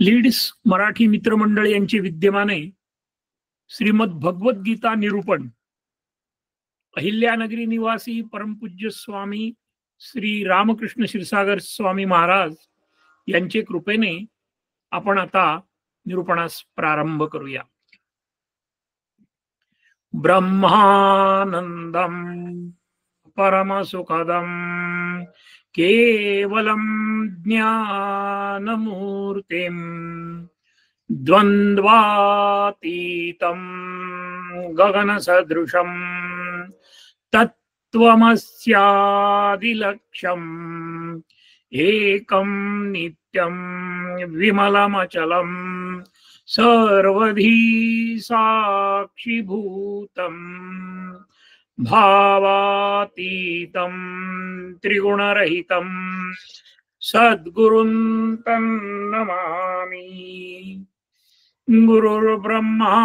Leads Marathi मित्रमंडळ यांचे विद्यमाने श्रीमद भगवद्गीता निरूपण अहिल्यानगरी निवासी परमपूज्य स्वामी श्री रामकृष्ण क्षीरसागर स्वामी महाराज यांचे कृपेने आपण आता निरूपणास प्रारंभ करूया. ब्रह्मानंदम परमसुखदम केवलम ज्ञानमूर्तिम द्वन्द्वातीतं गगनसदृशं तत्त्वमस्यादिलक्ष्यम् एकं नित्यं विमलमचलं सर्वधी साक्षिभूतं भावातीतं त्रिगुणरहितं सद्गुरुं तन्नमामि. गुरुर्ब्रह्मा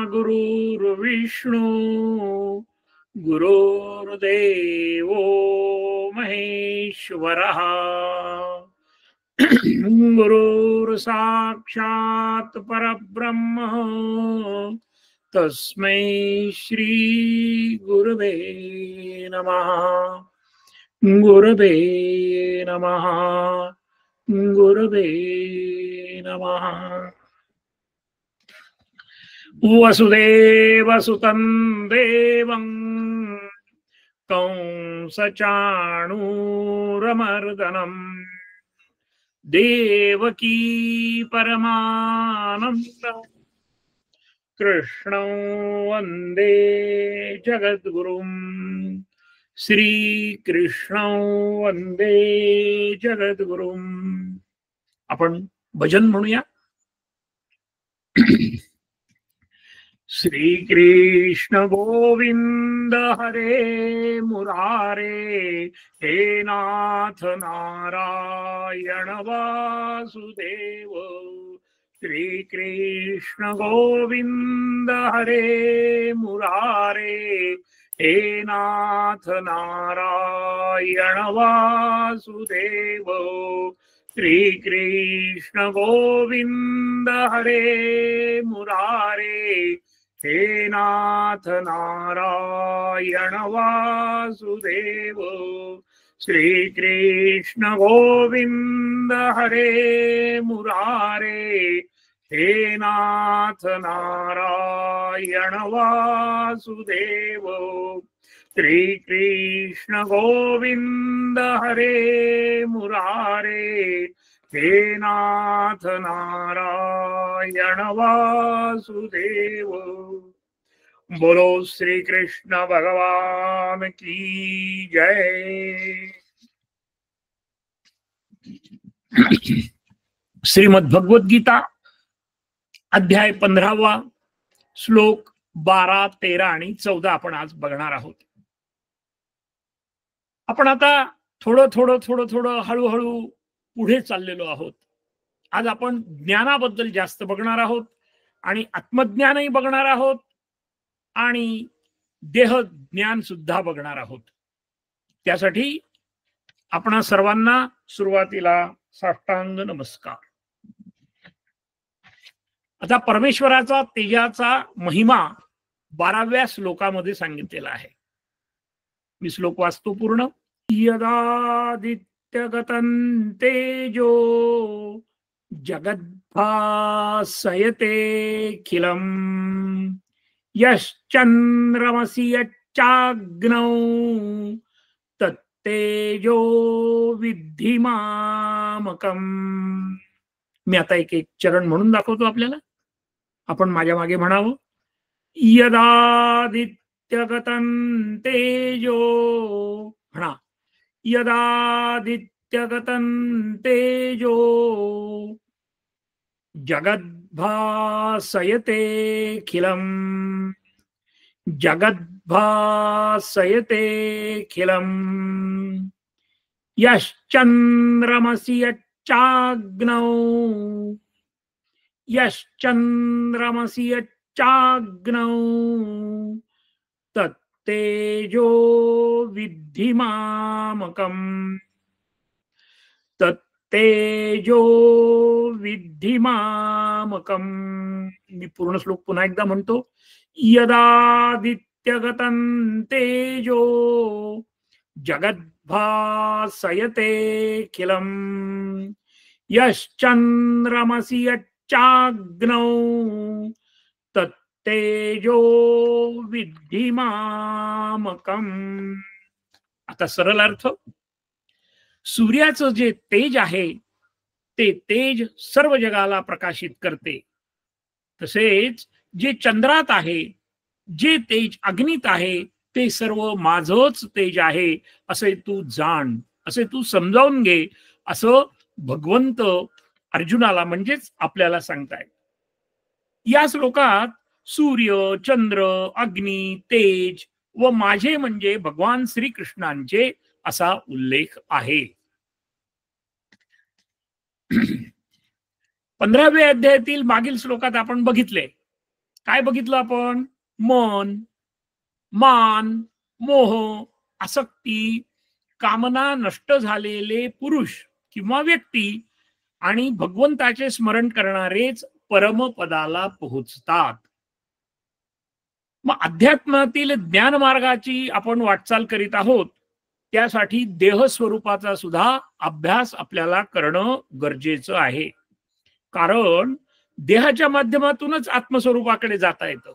गुरुर्विष्णु गुरुर्देवो महेश्वरः गुरुर्साक्षात् परब्रह्म तस्मै श्री गुरुवे नमः. गुरुवे नमः. गुरुवे नमः. वसुदेवसुतं देवं कंसचाणूरमर्दनं देवकी परमानन्दं कृष्णं वन्दे जगद्गुरुं. श्रीकृष्णं वन्दे जगद्गुरुं. आपण भजन म्हणूया. श्री कृष्ण गोविंद हरे मुरारे हे नाथ नारायण वासुदेव. श्री कृष्ण गोविंद हरे मुरारे हे नाथ नारायण वासुदेव. श्री कृष्ण गोविंद हरे मुरारे हे नाथ नारायण वासुदेव. श्री कृष्ण गोविंद हरे मुरारे हे नाथ नारायण वासुदेव. श्री कृष्ण गोविंद हरे मुरारे हे नाथ नारायण वासुदेव. बोलो श्री कृष्ण भगवान की जय. श्रीमद भगवद्गीता अध्याय 15 श्लोक 12, 13 आणि 14 आपण आज बघणार आहोत. आपण आता थोडं हळूहळू पुढे चाललेलो आहोत. आज आपण ज्ञानाबद्दल जास्त बघणार आहोत आणि आत्मज्ञानही बघणार आहोत आणि देह ज्ञान सुद्धा बघणार आहोत. त्यासाठी आपण सर्वांना सुरुवातीला साष्टांग नमस्कार. आता परमेश्वराचा तेजाचा महिमा 12व्या श्लोकामध्ये सांगितलेला आहे. मी श्लोक वाचतो पूर्ण. यदादित्यगतं तेजो जगद्भासयतेऽखिलं यश्चन्द्रमसि यच्चाग्नौ तत्तेजो विद्धि मामकम्. मी आता एक एक चरण म्हणून दाखवतो आपल्याला. आपण माझ्या मागे म्हणावं. यदादित्यगतं तेजो. म्हणा. यदादित्यगतं तेजो जगद्भासयतेऽखिलं जगद्भासयतेऽखिलं यश्चन्द्रमसि यच्चाग्नौ यश्चन्द्रमसि यच्चाग्नौ तत्तेजो विद्धि मामकम्. तेजो विद्धि मामकम्. मी पूर्ण श्लोक पुन्हा एकदा म्हणतो. यदादित्यगतं तेजो जगद्भासयतेऽखिलम् यश्चन्द्रमसि यच्चाग्नौ तत्तेजो विद्धि मामकम्. आता सरळ अर्थ, सूर्याचं जे तेज आहे ते तेज सर्व जगाला प्रकाशित करते. तसेच जे चंद्रात आहे, जे तेज अग्नीत आहे, ते सर्व माझंच तेज आहे असे तू जाण, असे तू समजावून घे, असं भगवंत अर्जुनाला म्हणजेच आपल्याला सांगतायत. या श्लोकात सूर्य, चंद्र, अग्नी, तेज व माझे म्हणजे भगवान श्रीकृष्णांचे असा उल्लेख आहे. 15व्या अध्यायातील मागील श्लोकात आपण बघितले, काय बघितलं आपण? मन, मान, मोह, आसक्ती, कामना नष्ट झालेले पुरुष किंवा व्यक्ती आणि भगवंताचे स्मरण करणारेच परमपदाला पोहोचतात. मग अध्यात्मातील ज्ञान मार्गाची आपण वाटचाल करीत आहोत, त्यासाठी देह स्वरूपाचा सुद्धा अभ्यास आपल्याला करणं गरजेचं आहे. कारण देहाच्या माध्यमातूनच आत्मस्वरूपाकडे जाता येतं.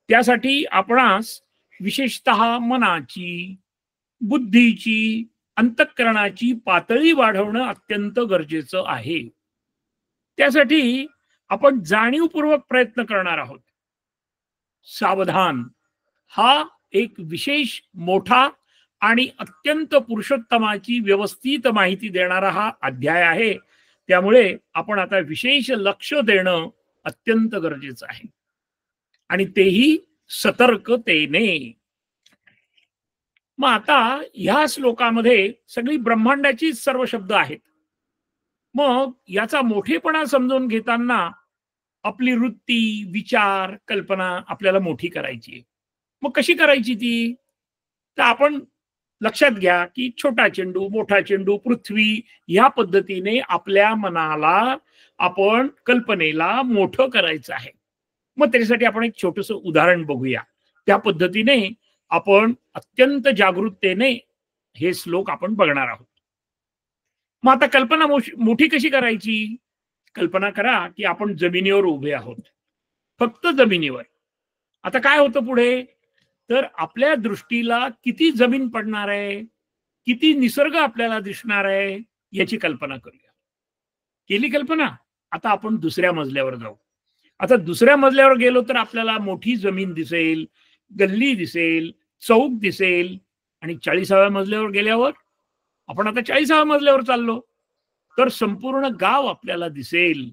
त्यासाठी आपणास विशेषतः मनाची, बुद्धीची, अंतःकरणाची पातळी वाढवणं अत्यंत गरजेचं आहे. त्यासाठी आपण जाणीवपूर्वक प्रयत्न करणार आहोत. सावधान हा एक विशेष मोठा आणि अत्यंत पुरुषोत्तमाची व्यवस्थित माहिती देणारा हा अध्याय आहे. त्यामुळे आपण आता विशेष लक्ष देणं अत्यंत गरजेचं आहे, आणि तेही सतर्कतेने. मग आता ह्या श्लोकामध्ये सगळी ब्रह्मांडाची सर्व शब्द आहेत. मग याचा मोठेपणा समजून घेताना आपली वृत्ती, विचार, कल्पना आपल्याला मोठी करायची आहे. मग कशी करायची ती? तर आपण लक्षात घ्या की छोटा चेंडू, मोठा चेंडू, पृथ्वी, या पद्धतीने आपल्या मनाला, आपण कल्पनेला मोठं करायचं आहे. मग त्याच्यासाठी आपण एक छोटस उदाहरण बघूया. त्या पद्धतीने आपण अत्यंत जागृततेने हे श्लोक आपण बघणार आहोत. मग आता कल्पना मोठी कशी करायची? कल्पना करा की आपण जमिनीवर उभे आहोत, फक्त जमिनीवर. आता काय होतं पुढे? तर आपल्या दृष्टीला किती जमीन पडणार आहे, किती निसर्ग आपल्याला दिसणार आहे, याची कल्पना करूया. केली कल्पना? आता आपण दुसऱ्या मजल्यावर जाऊ. आता दुसऱ्या मजल्यावर गेलो तर आपल्याला मोठी जमीन दिसेल, गल्ली दिसेल, चौक दिसेल. आणि 40व्या मजल्यावर गेल्यावर, आपण आता 40व्या मजल्यावर चाललो, तर संपूर्ण गाव आपल्याला दिसेल.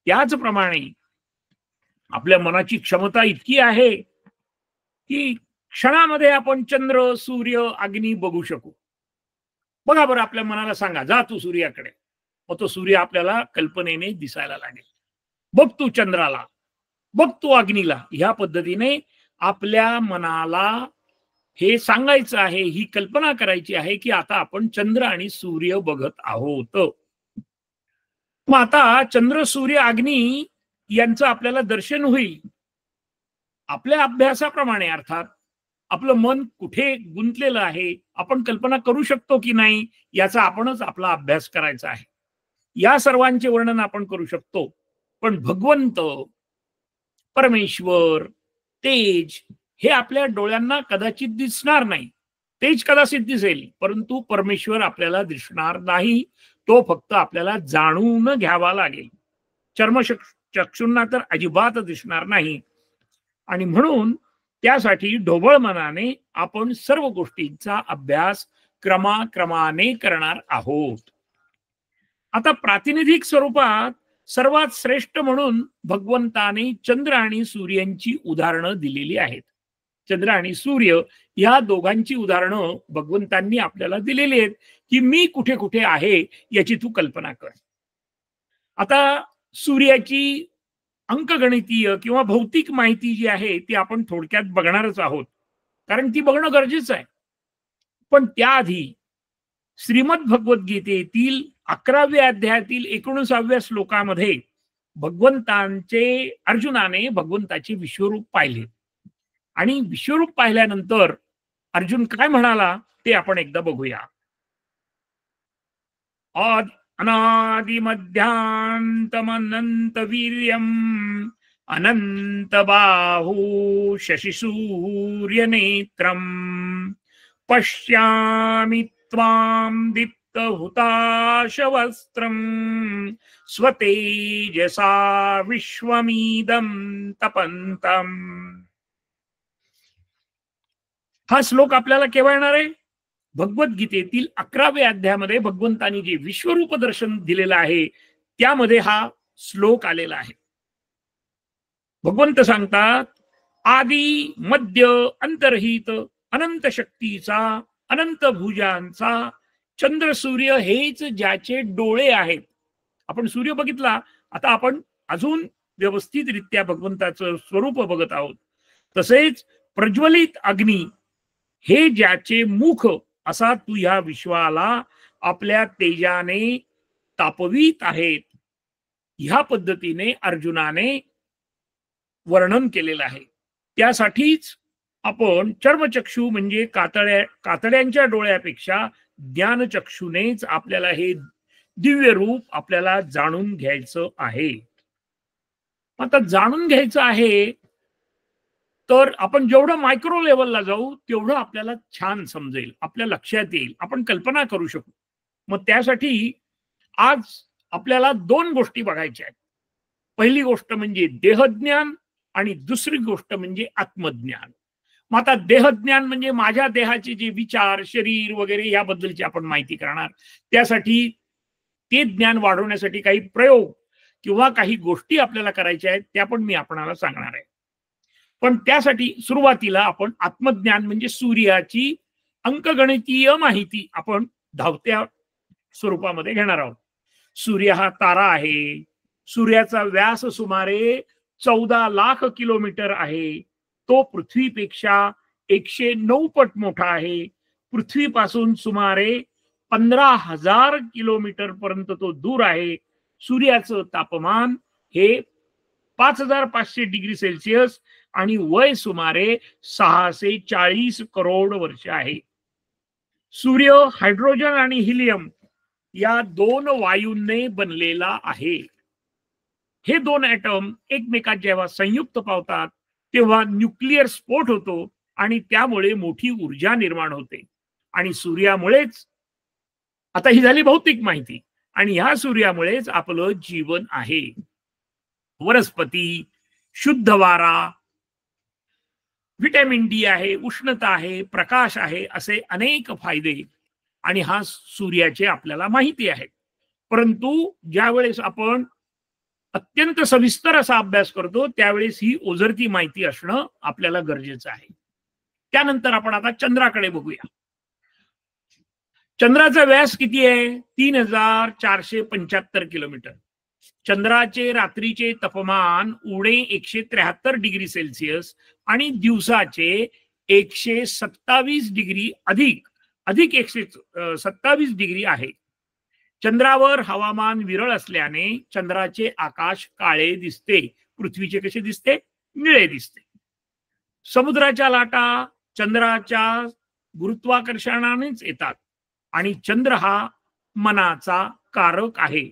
त्याचप्रमाणे आपल्या मनाची क्षमता इतकी आहे की क्षणामध्ये आपण चंद्र, सूर्य, अग्नी बघू शकू. बघा बरं, आपल्या मनाला सांगा, जा तू सूर्याकडे. मग तो सूर्य आपल्याला कल्पनेने दिसायला लागेल. बघ तू चंद्राला, बघ तू अग्नीला. ह्या पद्धतीने आपल्या मनाला हे सांगायचं आहे, ही कल्पना करायची आहे की आता आपण चंद्र आणि सूर्य बघत आहोत. मग आता चंद्र, सूर्य, अग्नी यांचं आपल्याला दर्शन होईल. आपल्या अभ्यासाप्रमाणे, अर्थात आपलं मन कुठे गुंतलेलं आहे, आपण कल्पना करू शकतो की नाही, याचा आपणच आपला अभ्यास करायचा आहे. या सर्वांचे वर्णन आपण करू शकतो. पण भगवंत, परमेश्वर, तेज हे आपल्या डोळ्यांना कदाचित दिसणार नाही. तेज कदाचित दिसेल, परंतु परमेश्वर आपल्याला दिसणार नाही. तो फक्त आपल्याला जाणून घ्यावा लागेल. चक्षुंना तर अजिबात दिसणार नाही. आणि म्हणून त्यासाठी ढोबळ मनाने आपण सर्व गोष्टींचा अभ्यास क्रमाक्रमाने करणार आहोत. आता प्रातिनिधिक स्वरूपात सर्वात श्रेष्ठ म्हणून भगवंताने चंद्र आणि सूर्यांची उदाहरणं दिलेली आहेत. चंद्र आणि सूर्य या दोघांची उदाहरणं भगवंतांनी आपल्याला दिलेली आहेत की मी कुठे कुठे आहे याची तू कल्पना कर. आता सूर्याची अंकगणितीय किंवा भौतिक माहिती जी आहे ती आपण थोडक्यात बघणारच आहोत, कारण ती बघणं गरजेचं आहे. पण त्याआधी श्रीमद भगवद्गीतेतील 11व्या अध्यायातील 19व्या श्लोकामध्ये अर्जुनाने भगवंताचे विश्वरूप पाहिले आणि विश्वरूप पाहिल्यानंतर अर्जुन काय म्हणाला ते आपण एकदा बघूया. अनादि मध्यांतमनंत वीर्यम अनंत बाहू शशि सूर्य नेत्रम पश्यामि त्वां दीप्त हुताशवस्त्रम स्वतेजसा विश्वमीदं तपंतम. हा श्लोक आपल्याला केव्हा येणार आहे? भगवद्गीतेतील 11व्या अध्यायामध्ये भगवंतांनी जे विश्वरूप दर्शन दिलेलं आहे त्यामध्ये हा श्लोक आलेला आहे. भगवंत सांगतात, आदी मध्य अंतरहित अनंत शक्तीचा अनंत भुजांचा चंद्र सूर्य हेच ज्याचे डोळे आहेत. आपण सूर्य बघितला, आता आपण अजून व्यवस्थितरित्या भगवंताचं स्वरूप बघत आहोत. तसेच प्रज्वलित अग्नी हे ज्याचे मुख असा तू या विश्वाला आपल्या तेजाने तापवीत आहेत. ह्या पद्धतीने अर्जुनाने वर्णन केलेलं आहे. त्यासाठीच आपण चर्मचक्षु म्हणजे कातड्यांच्या डोळ्यापेक्षा ज्ञानचक्षुनेच आपल्याला हे दिव्य रूप आपल्याला जाणून घ्यायचं आहे. आता जाणून घ्यायचं आहे तर आपण जेवढं मायक्रो लेवलला जाऊ तेवढं आपल्याला छान समजेल, आपल्या लक्षात येईल, आपण कल्पना करू शकू. मग त्यासाठी आज आपल्याला 2 गोष्टी बघायच्या आहेत. पहिली गोष्ट म्हणजे देहज्ञान आणि दुसरी गोष्ट म्हणजे आत्मज्ञान. मग आता देहज्ञान म्हणजे माझ्या देहाचे जे विचार, शरीर वगैरे याबद्दलची आपण माहिती करणार. त्यासाठी ते ज्ञान वाढवण्यासाठी काही प्रयोग किंवा काही गोष्टी आपल्याला करायच्या आहेत, त्या पण मी आपणाला सांगणार आहे. पण त्यासाठी सुरुवातीला आपण आत्मज्ञान म्हणजे सूर्याची अंकगणितीय माहिती आपण धावत्या स्वरूपामध्ये घेणार आहोत. सूर्य हा तारा आहे. सूर्याचा व्यास सुमारे 14 लाख किलोमीटर आहे. तो पृथ्वीपेक्षा 109 पट मोठा आहे. पृथ्वीपासून सुमारे 15,000 किलोमीटर पर्यंत तो दूर आहे. सूर्याचं तापमान हे 5,500 डिग्री सेल्सिअस आणि वय सुमारे 640 करोड वर्ष आहे. सूर्य हायड्रोजन आणि हिलियम या 2 वायूंनी बनलेला आहे. हे 2 ॲटम एकमेकात जेव्हा संयुक्त पावतात तेव्हा न्यूक्लिअर स्फोट होतो आणि त्यामुळे मोठी ऊर्जा निर्माण होते. आणि सूर्यामुळेच, आता ही झाली भौतिक माहिती, आणि ह्या सूर्यामुळेच आपलं जीवन आहे. वनस्पती, शुद्ध वारा, व्हिटॅमिन डी आहे, उष्णता आहे, प्रकाश आहे, असे अनेक फायदे आणि हा सूर्याचे आपल्याला माहिती आहे. परंतु ज्यावेळेस आपण अत्यंत सविस्तर असा अभ्यास करतो त्यावेळेस ही ओझरती माहिती असणं आपल्याला गरजेचं आहे. त्यानंतर आपण आता चंद्राकडे बघूया. चंद्राचा व्यास किती आहे? 3,475 किलोमीटर. चंद्राचे रात्रीचे तापमान उणे 173 डिग्री सेल्सिअस आणि दिवसाचे 127 डिग्री अधिक 127 डिग्री आहे. चंद्रावर हवामान विरळ असल्याने चंद्राचे आकाश काळे दिसते. पृथ्वीचे कसे दिसते? निळे दिसते. समुद्राच्या लाटा चंद्राच्या गुरुत्वाकर्षणानेच येतात आणि चंद्र हा मनाचा कारक आहे.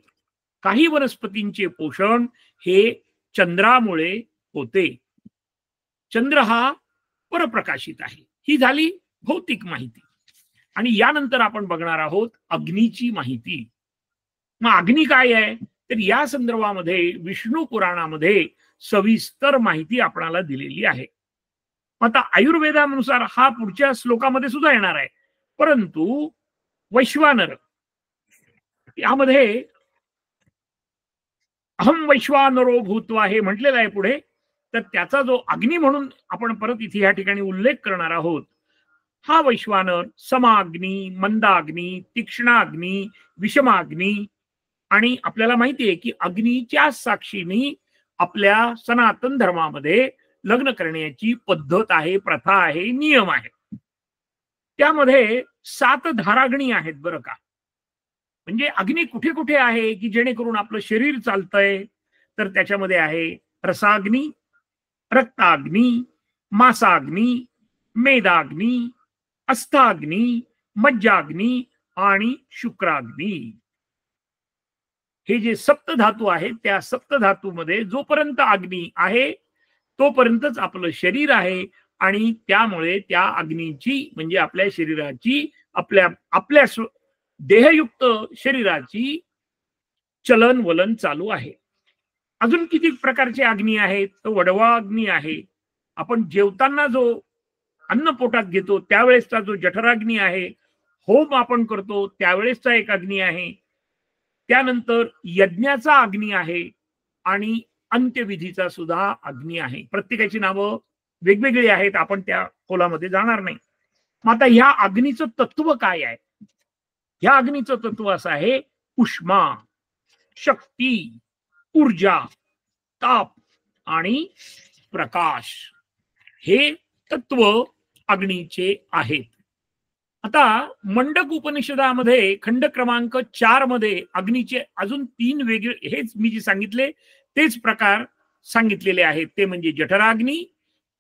काही वनस्पतींचे पोषण हे चंद्रामुळे होते. चंद्र हा परप्रकाशित आहे. ही झाली भौतिक माहिती. आणि यानंतर आपण बघणार आहोत अग्नीची माहिती. मग अग्नी काय आहे तर या संदर्भामध्ये विष्णू पुराणामध्ये सविस्तर माहिती आपल्याला दिलेली आहे. आता आयुर्वेदानुसार हा पुढच्या श्लोकामध्ये सुद्धा येणार आहे. परंतु वैश्वानर यामध्ये अहम वैश्वानरो भूत्वा हे म्हटलेलं आहे पुढे. तर त्याचा जो अग्नी म्हणून आपण परत इथे या ठिकाणी उल्लेख करणार आहोत, हा वैश्वानर समाग्नी, मंदाग्नी, तीक्ष्णाग्नी, विषमाग्नी. आणि आपल्याला माहिती आहे की अग्नीच्या साक्षीने आपल्या सनातन धर्मामध्ये लग्न करण्याची पद्धत आहे, प्रथा आहे, नियम आहे. त्यामध्ये 7 धाराग्नी आहेत बरं का. म्हणजे अग्नी कुठे कुठे आहे की जेणेकरून आपलं शरीर चालतंय, तर त्याच्यामध्ये आहे रसाग्नी, रक्ताग्नी, मासाग्नी, मेदाग्नी, अस्ताग्नी, मज्जाग्नी आणि शुक्राग्नी. हे जे सप्तधातू आहेत त्या सप्तधातूमध्ये जोपर्यंत अग्नी आहे तोपर्यंतच आपलं शरीर आहे आणि त्यामुळे त्या अग्नीची म्हणजे आपल्या शरीराची आपल्या आपल्या देहयुक्त शरीराची चलन वलन चालू आहे. अजून किती प्रकारचे अग्नी आहेत? तर वडवा अग्नी आहे. आपण जेवताना जो अन्न पोटात घेतो त्यावेळेसचा जो जठराग्नी आहे, होम आपण करतो त्यावेळेसचा एक अग्नी आहे, त्यानंतर यज्ञाचा अग्नी आहे आणि अंत्यविधीचा सुद्धा अग्नी आहे. प्रत्येकाची नावं वेगवेगळी आहेत, आपण त्या खोलामध्ये जाणार नाही. मग आता ह्या अग्नीचं तत्व काय आहे? ह्या अग्नीचं तत्व असं आहे, उष्मा, शक्ती, ऊर्जा, ताप आणि प्रकाश हे तत्व अग्नीचे आहेत. आता मंडक उपनिषदामध्ये खंड क्रमांक 4 मध्ये अग्नीचे अजून 3 वेगळे, हेच मी जे सांगितले तेच प्रकार सांगितलेले आहेत. ते म्हणजे जठराग्नी,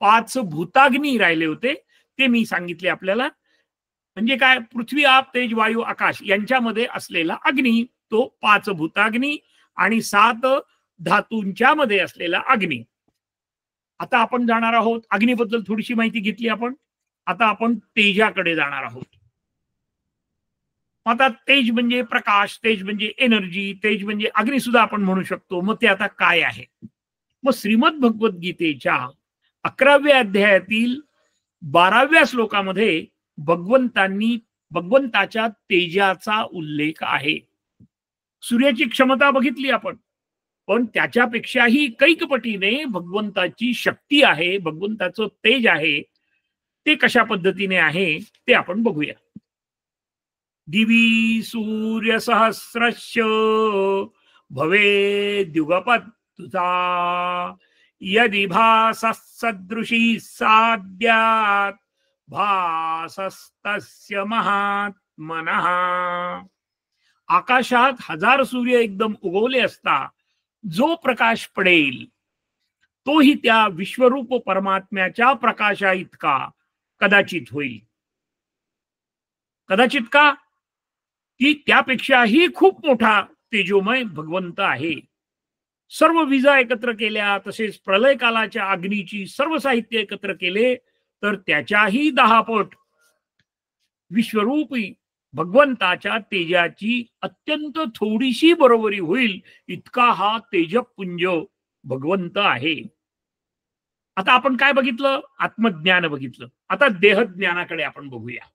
5 भूताग्नी राहिले होते ते मी सांगितले आपल्याला. म्हणजे काय? पृथ्वी, आप, तेज, वायू, आकाश यांच्यामध्ये असलेला अग्नी तो 5 भूताग्नी आणि 7 धातूंच्या मध्ये असलेला अग्नी. आता आपण जाणार आहोत, अग्नीबद्दल थोडीशी माहिती घेतली आपण. आता आपण तेजाकडे जाणार आहोत. आता तेज म्हणजे प्रकाश, तेज म्हणजे एनर्जी, तेज म्हणजे अग्नी सुद्धा आपण म्हणू शकतो. मग ते आता काय आहे? मग श्रीमद भगवद्गीतेच्या 11व्या अध्यायातील 12व्या श्लोकामध्ये भगवंताच्या तेजाचा उल्लेख आहे. सूर्याची क्षमता बघितली आपण, पण त्याच्यापेक्षाही कैक पटीने भगवंताची शक्ती आहे, भगवंताचं तेज आहे. ते कशा पद्धतीने आहे ते आपण बघूया. दिवी सूर्य सहस्रस्य भवेद्युगपत् तुझा यदि भाससदृशी साद्यात् भासस्तस्य महात्मनः. आकाशात 1000 सूर्य एकदम उगवले असता जो प्रकाश पडेल तोही त्या विश्वरूप परमात्म्याच्या प्रकाशा इतका कदाचित होईल. कदाचित का? की त्यापेक्षाही खूप मोठा तेजोमय भगवंत आहे. सर्व विजा एकत्र केल्या, तसेच प्रलय कालाच्या अग्नीची सर्व साहित्य एकत्र केले तर त्याच्याही 10 पट विश्वरूपी भगवंताच्या तेजाची अत्यंत थोडीशी बरोबरी होईल इतका हा तेजपुंज भगवंत आहे. आता आपण काय बघितलं? आत्मज्ञान बघितलं. आता देहज्ञानाकडे आपण बघूया.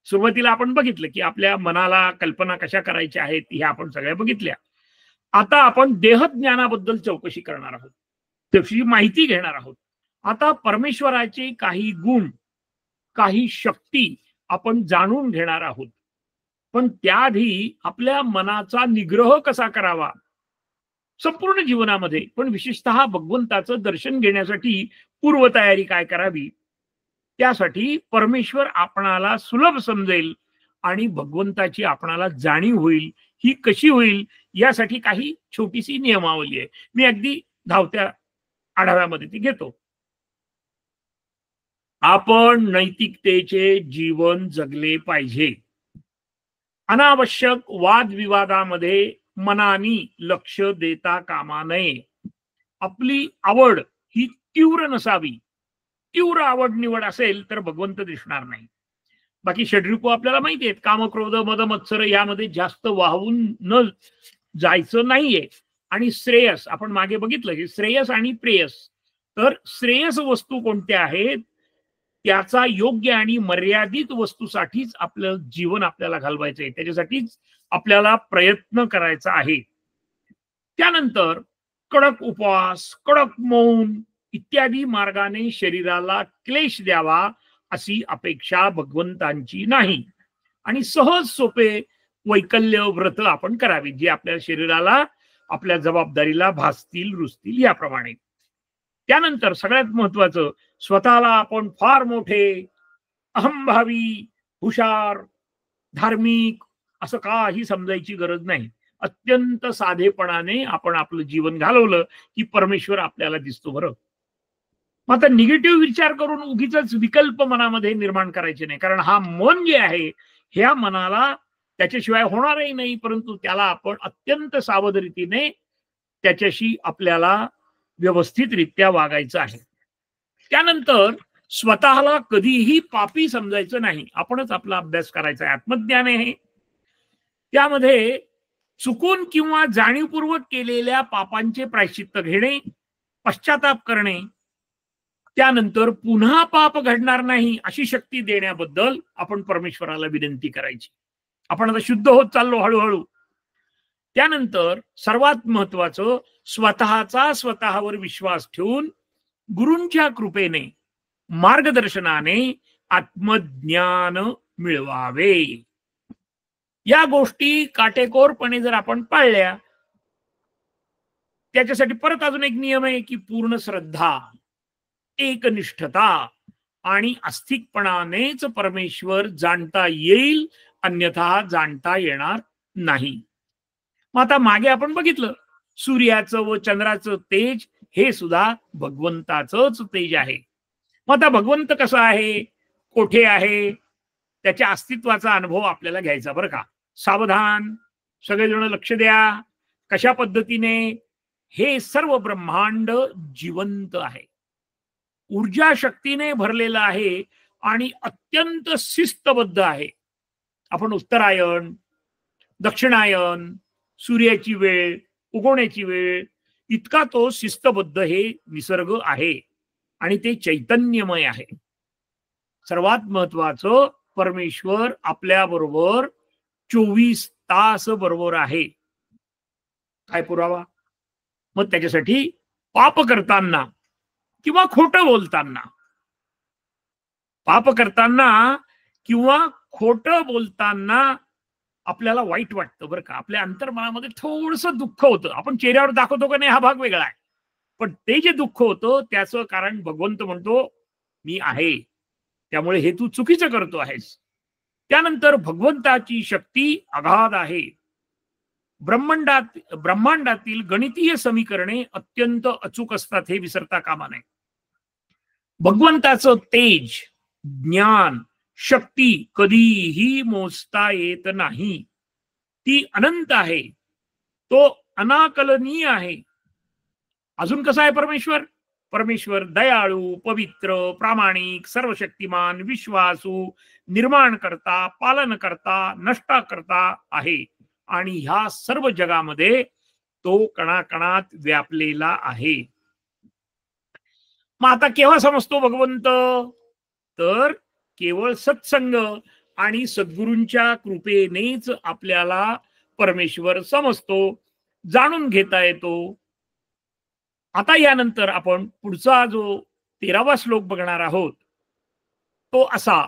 सुरुवातीला आपण बघितलं की आपल्या मनाला कल्पना कशा करायच्या आहेत ह्या आपण सगळ्या बघितल्या. आता आपण देहज्ञानाबद्दल चौकशी करणार आहोत, त्याची माहिती घेणार आहोत. आता परमेश्वराचे काही गुण, काही शक्ती आपण जाणून घेणार आहोत. पण त्याआधी आपल्या मनाचा निग्रह कसा करावा संपूर्ण जीवनामध्ये, पण विशेषतः भगवंताचं दर्शन घेण्यासाठी पूर्वतयारी काय करावी, त्यासाठी परमेश्वर आपणाला सुलभ समजेल आणि भगवंताची आपणाला जाणीव होईल. ही कशी होईल यासाठी काही छोटीशी नियमावली आहे, मी अगदी धावत्या आढाव्यामध्ये ती घेतो. आपण नैतिकतेचे जीवन जगले पाहिजे. अनावश्यक वादविवादामध्ये मनानी लक्ष देता कामा नये. आपली आवड ही तीव्र नसावी. तीव्र आवड निवड असेल तर भगवंत दिसणार नाही. बाकी षड्रिपू आपल्याला माहिती आहेत, काम, क्रोध, मद, मत्सर यामध्ये जास्त वाहून न जायचं नाहीये. आणि श्रेयस आपण मागे बघितलं की श्रेयस आणि प्रेयस, तर श्रेयस वस्तू कोणत्या आहेत त्याचा योग्य आणि मर्यादित वस्तूसाठीच आपलं जीवन आपल्याला घालवायचं आहे, त्याच्यासाठीच आपल्याला प्रयत्न करायचा आहे. त्यानंतर कडक उपवास, कडक मौन इत्यादी मार्गाने शरीराला क्लेश द्यावा अशी अपेक्षा भगवंतांची नाही. आणि सहज सोपे वैकल्य व्रत आपण करावी, जे आपल्या शरीराला आपल्या जबाबदारीला भासतील रुजतील याप्रमाणे. त्यानंतर सगळ्यात महत्वाचं, स्वतःला आपण फार मोठे, अहंभावी, हुशार, धार्मिक, असं काही समजायची गरज नाही. अत्यंत साधेपणाने आपण आपलं जीवन घालवलं की परमेश्वर आपल्याला दिसतो बरं. मग आता निगेटिव्ह विचार करून उगीच विकल्प मनामध्ये निर्माण करायचे नाही, कारण हा मन जे आहे ह्या मनाला त्याच्याशिवाय होणारही नाही, परंतु त्याला आपण अत्यंत सावध रीतीने त्याच्याशी आपल्याला व्यवस्थितरित्या वागायचं आहे. त्यानंतर स्वतःला कधीही पापी समजायचं नाही. आपणच आपला अभ्यास करायचा आहे. आत्मज्ञान आहे त्यामध्ये चुकून किंवा जाणीवपूर्वक केलेल्या पापांचे प्रायश्चित्त घेणे, पश्चाताप करणे, त्यानंतर पुन्हा पाप घडणार नाही अशी शक्ती देण्याबद्दल आपण परमेश्वराला विनंती करायची. आपण आता शुद्ध होत चाललो हळूहळू. त्यानंतर सर्वात महत्वाचं, स्वतःचा स्वतःवर विश्वास ठेवून गुरूंच्या कृपेने, मार्गदर्शनाने आत्मज्ञान मिळवावे. या गोष्टी काटेकोरपणे जर आपण पाळल्या, त्याच्यासाठी परत अजून एक नियम आहे की पूर्ण श्रद्धा, एकनिष्ठता आणि आस्तिकपणानेच परमेश्वर जाणता येईल, अन्यथा जाणता येणार नाही. मग आता मागे आपण बघितलं सूर्याचं व चंद्राचं तेज हे सुद्धा भगवंताचंच तेज आहे. मग आता भगवंत कसं आहे, कोठे आहे, त्याच्या अस्तित्वाचा अनुभव आपल्याला घ्यायचा बरं का. सावधान, सगळेजण लक्ष द्या. कशा पद्धतीने हे सर्व ब्रह्मांड जिवंत आहे, ऊर्जा शक्तीने भरलेला आहे आणि अत्यंत शिस्तबद्ध आहे. आपण उत्तरायण, दक्षिणायन, सूर्याची वेळ, उगवण्याची वेळ, इतका तो शिस्तबद्ध हे निसर्ग आहे आणि ते चैतन्यमय आहे. सर्वात महत्वाचं, परमेश्वर आपल्या बरोबर 24 तास बरोबर आहे. काय पुरावा? मग त्याच्यासाठी पाप करताना किंवा खोटं बोलताना, पाप करताना किंवा खोटं बोलताना आपल्याला वाईट वाटतं बरं का. आपल्या अंतर्मनामध्ये थोडंसं दुःख होतं. आपण चेहऱ्यावर दाखवतो का नाही हा भाग वेगळा आहे, पण ते जे दुःख होतं त्याचं कारण भगवंत म्हणतो मी आहे, त्यामुळे हे तू चुकीचं करतो आहेस. त्यानंतर भगवंताची शक्ती अगाध आहे. ब्रह्मांडातील गणितीय समीकरणे अत्यंत अचूक असतात, हे विसरता कामा नये. भगवंताचं तेज, ज्ञान, शक्ती कधीही मोजता येत नाही. ती अनंत आहे, तो अनाकलनीय आहे. अजून कसा आहे परमेश्वर? परमेश्वर दयाळू, पवित्र, प्रामाणिक, सर्वशक्तिमान, विश्वासू, निर्माणकर्ता, पालनकर्ता, नष्टकर्ता आहे आणि ह्या सर्व जगामध्ये तो कणाकणात व्यापलेला आहे. मग आता केव्हा समजतो भगवंत? तर केवळ सत्संग आणि सद्गुरूंच्या कृपेनेच आपल्याला परमेश्वर समजतो, जाणून घेता येतो. आता यानंतर आपण पुढचा जो 13वा श्लोक बघणार आहोत तो असा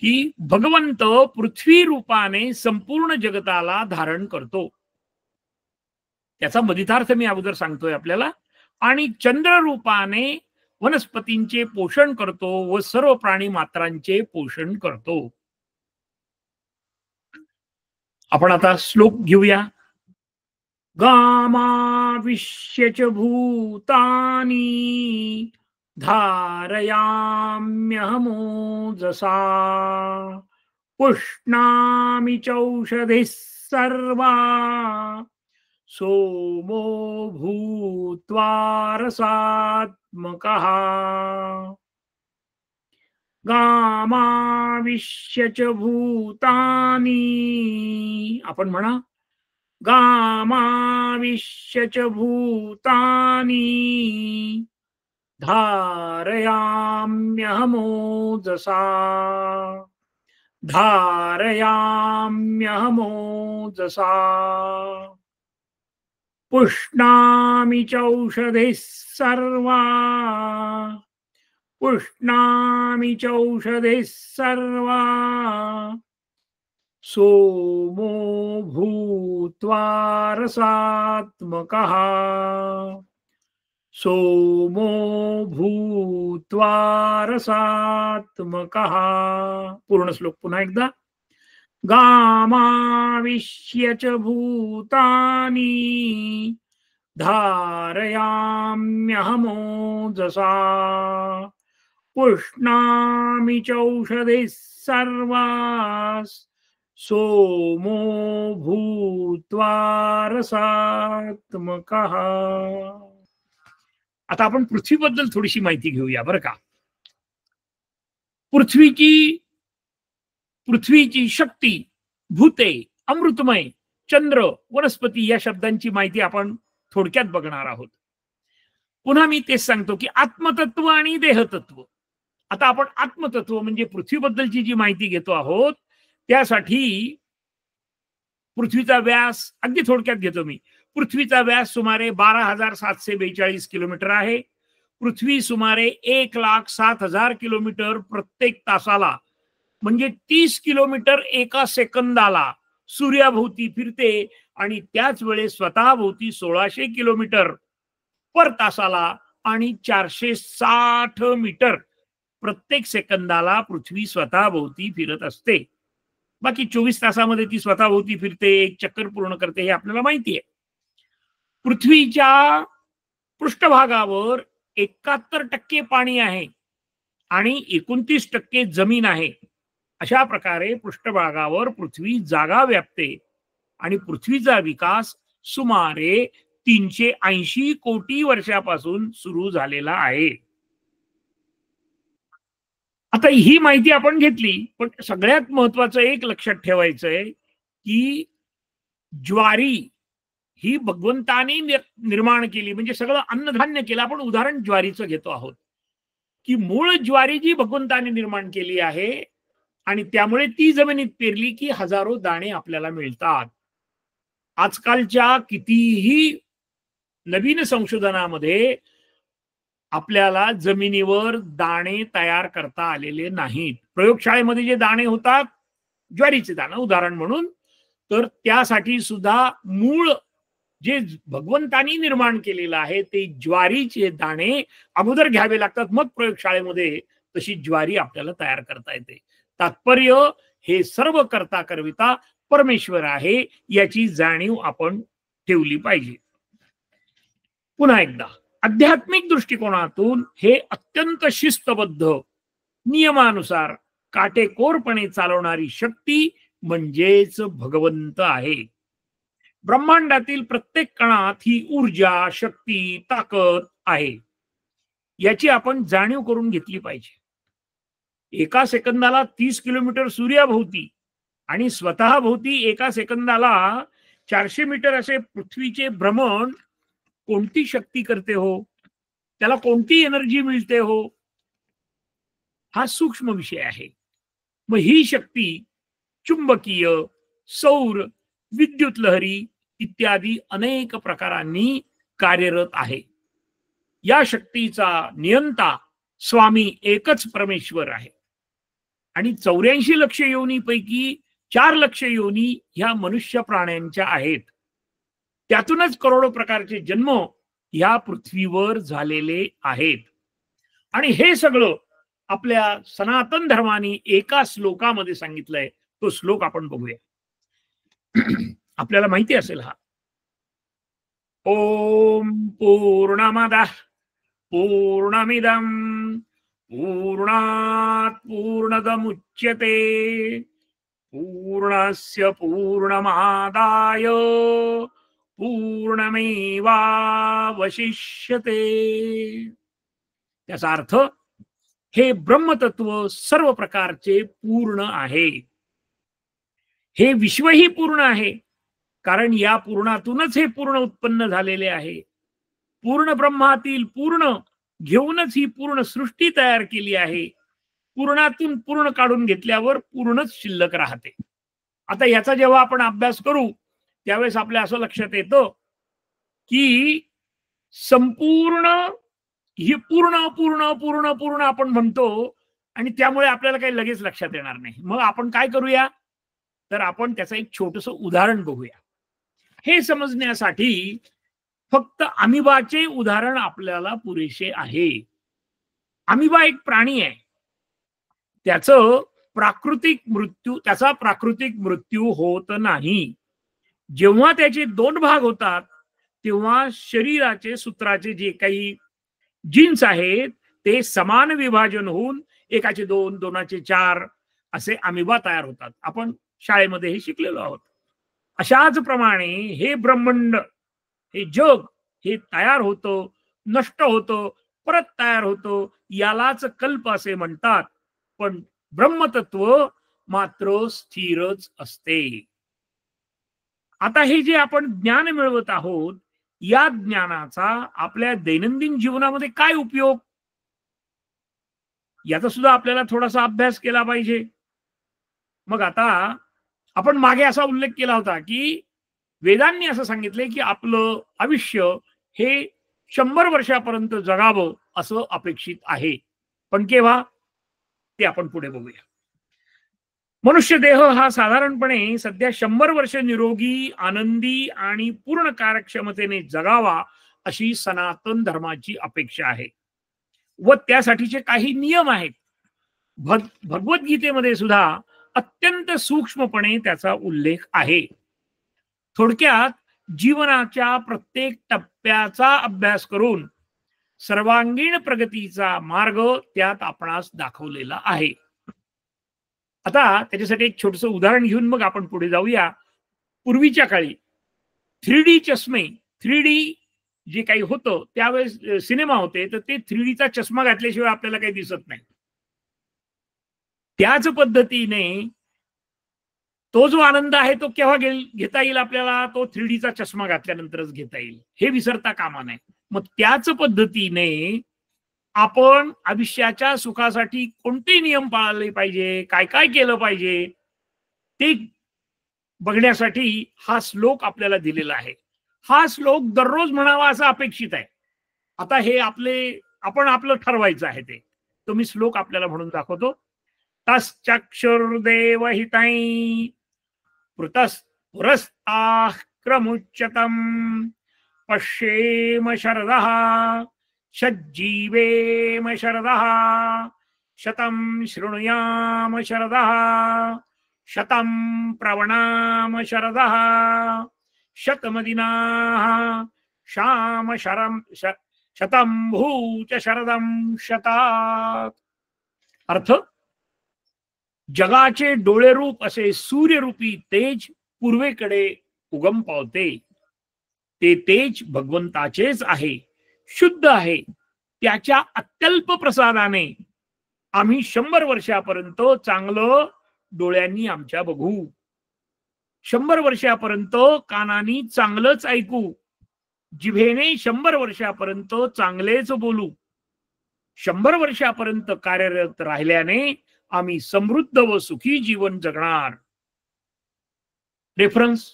की भगवंत पृथ्वी रूपाने संपूर्ण जगताला धारण करतो. त्याचा मदितार्थ मी अगोदर सांगतोय आपल्याला. आणि चंद्र रूपाने वनस्पतींचे पोषण करतो व सर्व प्राणी मात्रांचे पोषण करतो. आपण आता श्लोक घेऊया. गामाविश्य च भूतानि धारयाम्यहमोजसा पुष्णामि चौषधिः सर्वा सोमो भूत्वा रसात्मकः. गामाविश्य च भूतानि, आपण म्हणा गामाविश्य च भूतानि धारयाम्यहमोजसा धारयाम्यहमोजसा पुष्णामि चौषधिः सर्वा पुष्णामि चौषधिः सर्वा सोमो भूत्वा रसात्मकः सोमो भूत्वा रसात्मकः. पूर्ण श्लोक पुन्हा एकदा. गामाविश्य च भूतानि धारयाम्यहमोजसा पुष्णामि चौषधिः सर्वास् सोमो भूत्वा रसात्मकः. आता आपण पृथ्वीबद्दल थोडीशी माहिती घेऊया बरं का. पृथ्वीची शक्ती, भूते, अमृतमय, चंद्र, वनस्पती या शब्दांची माहिती आपण थोडक्यात बघणार आहोत. पुन्हा मी तेच सांगतो की आत्मतत्व आणि देहतत्व. आता आपण आत्मतत्व म्हणजे पृथ्वीबद्दलची जी माहिती घेतो आहोत त्यासाठी पृथ्वीचा व्यास अगदी थोडक्यात घेतो मी. पृथ्वीचा व्यास सुमारे 12,742 किलोमीटर आहे. पृथ्वी सुमारे 1,07,000 किलोमीटर प्रत्येक तासाला म्हणजे 30 किलोमीटर एका सेकंदाला सूर्याभोवती फिरते आणि त्याच वेळेस स्वतःभोवती 1600 किलोमीटर पर तासाला आणि 460 मीटर प्रत्येक सेकंदाला पृथ्वी स्वतःभोवती फिरत असते. बाकी 24 तासामध्ये ती स्वतःभोवती फिरते, एक चक्कर पूर्ण करते हे आपल्याला माहिती आहे. पृथ्वीच्या पृष्ठभागावर 71% पाणी आहे आणि 29% जमीन आहे. अशा प्रकारे पृष्ठभागावर पृथ्वी जागा व्यापते आणि पृथ्वीचा विकास सुमारे 380 कोटी वर्षापासून सुरू झालेला आहे. आता ही माहिती आपण घेतली, पण सगळ्यात महत्वाचं एक लक्षात ठेवायचंय की ज्वारी ही भगवंताने निर्माण केली, म्हणजे सगळं अन्नधान्य केलं. आपण उदाहरण ज्वारीचं घेतो आहोत की मूळ ज्वारी जी भगवंताने निर्माण केली आहे आणि त्यामुळे ती जमिनीत पेरली की हजारो दाणे आपल्याला मिळतात. आजकालच्या कितीही नवीन संशोधनामध्ये आपल्याला जमिनीवर दाणे तयार करता आलेले नाहीत. प्रयोगशाळेमध्ये जे दाणे होतात, ज्वारीचे दाणे उदाहरण म्हणून, तर त्यासाठी सुद्धा मूळ जे भगवंतानी निर्माण केलेलं आहे ते ज्वारीचे दाणे अगोदर घ्यावे लागतात, मग प्रयोगशाळेमध्ये तशी ज्वारी आपल्याला तयार करता येते. तात्पर्य हे सर्व करता करविता परमेश्वर आहे याची जाणीव आपण ठेवली पाहिजे. पुन्हा एकदा आध्यात्मिक दृष्टिकोनातून हे अत्यंत शिस्तबद्ध नियमानुसार काटेकोरपणे चालवणारी शक्ती म्हणजेच भगवंत आहे. ब्रह्मांडातील प्रत्येक कणात ही ऊर्जा, शक्ती, ताकद आहे याची आपण जाणीव करून घेतली पाहिजे. एका सेकंदाला 30 किलोमीटर सूर्याभोवती आणि स्वतःभोवती एका सेकंदाला 400 मीटर असे पृथ्वीचे भ्रमण कोणती शक्ती करते हो, त्याला कोणती एनर्जी मिळते हो, हा सूक्ष्म विषय आहे. मग ही शक्ती चुंबकीय, सौर, विद्युत लहरी इत्यादी अनेक प्रकारांनी कार्यरत आहे. या शक्तीचा नियंता स्वामी एकच परमेश्वर आहे आणि 84 लक्ष योनीपैकी 4 लक्ष योनी ह्या मनुष्य प्राण्यांच्या आहेत. त्यातूनच करोडो प्रकारचे जन्म ह्या पृथ्वीवर झालेले आहेत. आणि हे सगळं आपल्या सनातन धर्माने एका श्लोकामध्ये सांगितलंय. तो श्लोक आपण बघूया. आपल्याला माहिती असेल हा. ओम पूर्णमदः पूर्णमिदं पूर्णात् पूर्णदमुच्यते पूर्णस्य पूर्णमादाय पूर्णमेवावशिष्यते. त्याचा अर्थ हे ब्रह्मतत्व सर्व प्रकारचे पूर्ण आहे. हे विश्वही पूर्ण आहे कारण या पूर्णातूनच हे पूर्ण उत्पन्न झालेले आहे. पूर्ण ब्रह्मातील पूर्ण घेऊनच ही पूर्ण सृष्टी तयार केली आहे. पूर्णातून पूर्ण काढून घेतल्यावर पूर्णच शिल्लक राहते. आता याचा जेव्हा आपण अभ्यास करू त्यावेळेस आपल्या असं लक्षात येतं की संपूर्ण ही पूर्ण पूर्ण पूर्ण पूर्ण आपण म्हणतो आणि त्यामुळे आपल्याला काही लगेच लक्षात येणार नाही. मग आपण काय करूया, तर आपण त्याचं एक छोटंसं उदाहरण बघूया. हे समजण्यासाठी फक्त अमिबाचे उदाहरण आपल्याला पुरेसे आहे. अमिबा एक प्राणी आहे. त्याचं त्याचा प्राकृतिक मृत्यू होत नाही. जेव्हा त्याचे दोन भाग होतात तेव्हा शरीराचे सूत्राचे जे काही जीन्स आहेत ते समान विभाजन होऊन एकाचे दोन, दोनाचे चार असे अमिबा तयार होतात. आपण शाळेमध्ये हे शिकलेलो आहोत. अशाच प्रमाणे हे ब्रह्मांड, हे जग हे तयार होतं, नष्ट होतं, परत तयार होतं, यालाच कल्प असे म्हणतात. पण ब्रह्मतत्व मात्र स्थिरच असते. आता हे जे आपण ज्ञान मिळवत आहोत, या ज्ञानाचा आपल्या दैनंदिन जीवनामध्ये काय उपयोग, याचा सुद्धा आपल्याला थोडासा अभ्यास केला पाहिजे. मग आता आपण मागे असा उल्लेख केला होता की वेदांनी असं सांगितले की आपलं आयुष्य हे 100 वर्षापर्यंत जगावं असं अपेक्षित आहे. पण केव्हा, ते आपण पुढे बघूया. मनुष्य देह हा साधारणपणे सध्या 100 वर्ष निरोगी, आनंदी आणि पूर्ण कार्यक्षमतेने जगावा अशी सनातन धर्माची अपेक्षा आहे व त्यासाठीचे काही नियम आहेत. भगवद्गीतेमध्ये सुद्धा अत्यंत सूक्ष्मपणे त्याचा उल्लेख आहे. थोडक्यात जीवनाच्या प्रत्येक टप्प्याचा अभ्यास करून सर्वांगीण प्रगतीचा मार्ग त्यात आपणास दाखवलेला आहे. आता त्याच्यासाठी एक छोटंसं उदाहरण घेऊन मग आपण पुढे जाऊया. पूर्वीच्या काळी 3D चष्मे, 3D जे काही होतं त्यावेळेस सिनेमा होते, तर ते 3D चा चष्मा घातल्याशिवाय आपल्याला काही दिसत नाही. त्याच पद्धतीने तो जो आनंद आहे तो केव्हा घेता येईल आपल्याला, तो 3D चा चष्मा घातल्यानंतरच घेता येईल, हे विसरता कामा नये. मग त्याच पद्धतीने आपण आयुष्याच्या सुखासाठी कोणते नियम पाळले पाहिजे, काय काय केलं पाहिजे, ते बघण्यासाठी हा श्लोक आपल्याला दिलेला आहे. हा श्लोक दररोज म्हणावा असं अपेक्षित आहे. आता हे आपण आपलं ठरवायचं आहे. ते तो मी श्लोक आपल्याला म्हणून दाखवतो. तश्चक्षुर्देवहितै पुरस्ताः क्रमुच्यतम पश्येम शरदः सज्जीवेम शरदः शतं शृणुयाम शरदः शतं प्रवणाम शरदः शतमदिनाः शाम शरम शतं भूच शरदं शतात. अर्थ, जगाचे डोळेरूप असे सूर्यरूपी तेज पूर्वेकडे उगम पावते. ते तेज भगवंताचेच आहे, शुद्ध आहे. त्याच्या अत्यल्प प्रसादाने आम्ही 100 वर्षापर्यंत चांगलं डोळ्यांनी आमच्या बघू, 100 वर्षापर्यंत कानांनी चांगलंच ऐकू, जिभेने 100 वर्षापर्यंत चांगलेच बोलू, 100 वर्षापर्यंत कार्यरत राहिल्याने आम्ही समृद्ध व सुखी जीवन जगणार. रेफरन्स,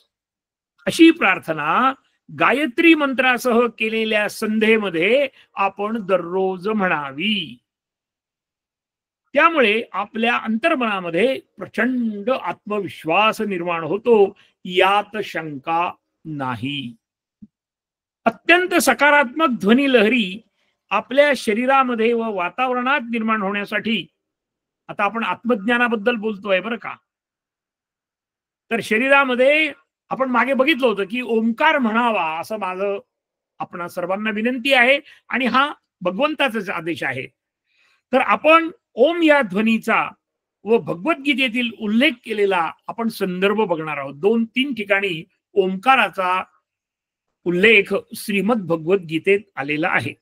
अशी प्रार्थना गायत्री मंत्रासह केलेल्या संध्येमध्ये आपण दररोज म्हणावी. त्यामुळे आपल्या अंतर्मनामध्ये प्रचंड आत्मविश्वास निर्माण होतो, यात शंका नाही. अत्यंत सकारात्मक ध्वनी लहरी आपल्या शरीरामध्ये व वातावरणात निर्माण होण्यासाठी, आता आपण आत्मज्ञानाबद्दल बोलतोय बरं का, तर शरीरामध्ये आपण मागे बघितलं होतं की ओंकार म्हणावा असं माझं आपणा सर्वांना विनंती आहे आणि हा भगवंताचाच आदेश आहे. तर आपण ओम या ध्वनीचा व भगवद्गीतेतील उल्लेख केलेला आपण संदर्भ बघणार आहोत. 2-3 ठिकाणी ओंकाराचा उल्लेख श्रीमद भगवद्गीतेत आलेला आहे.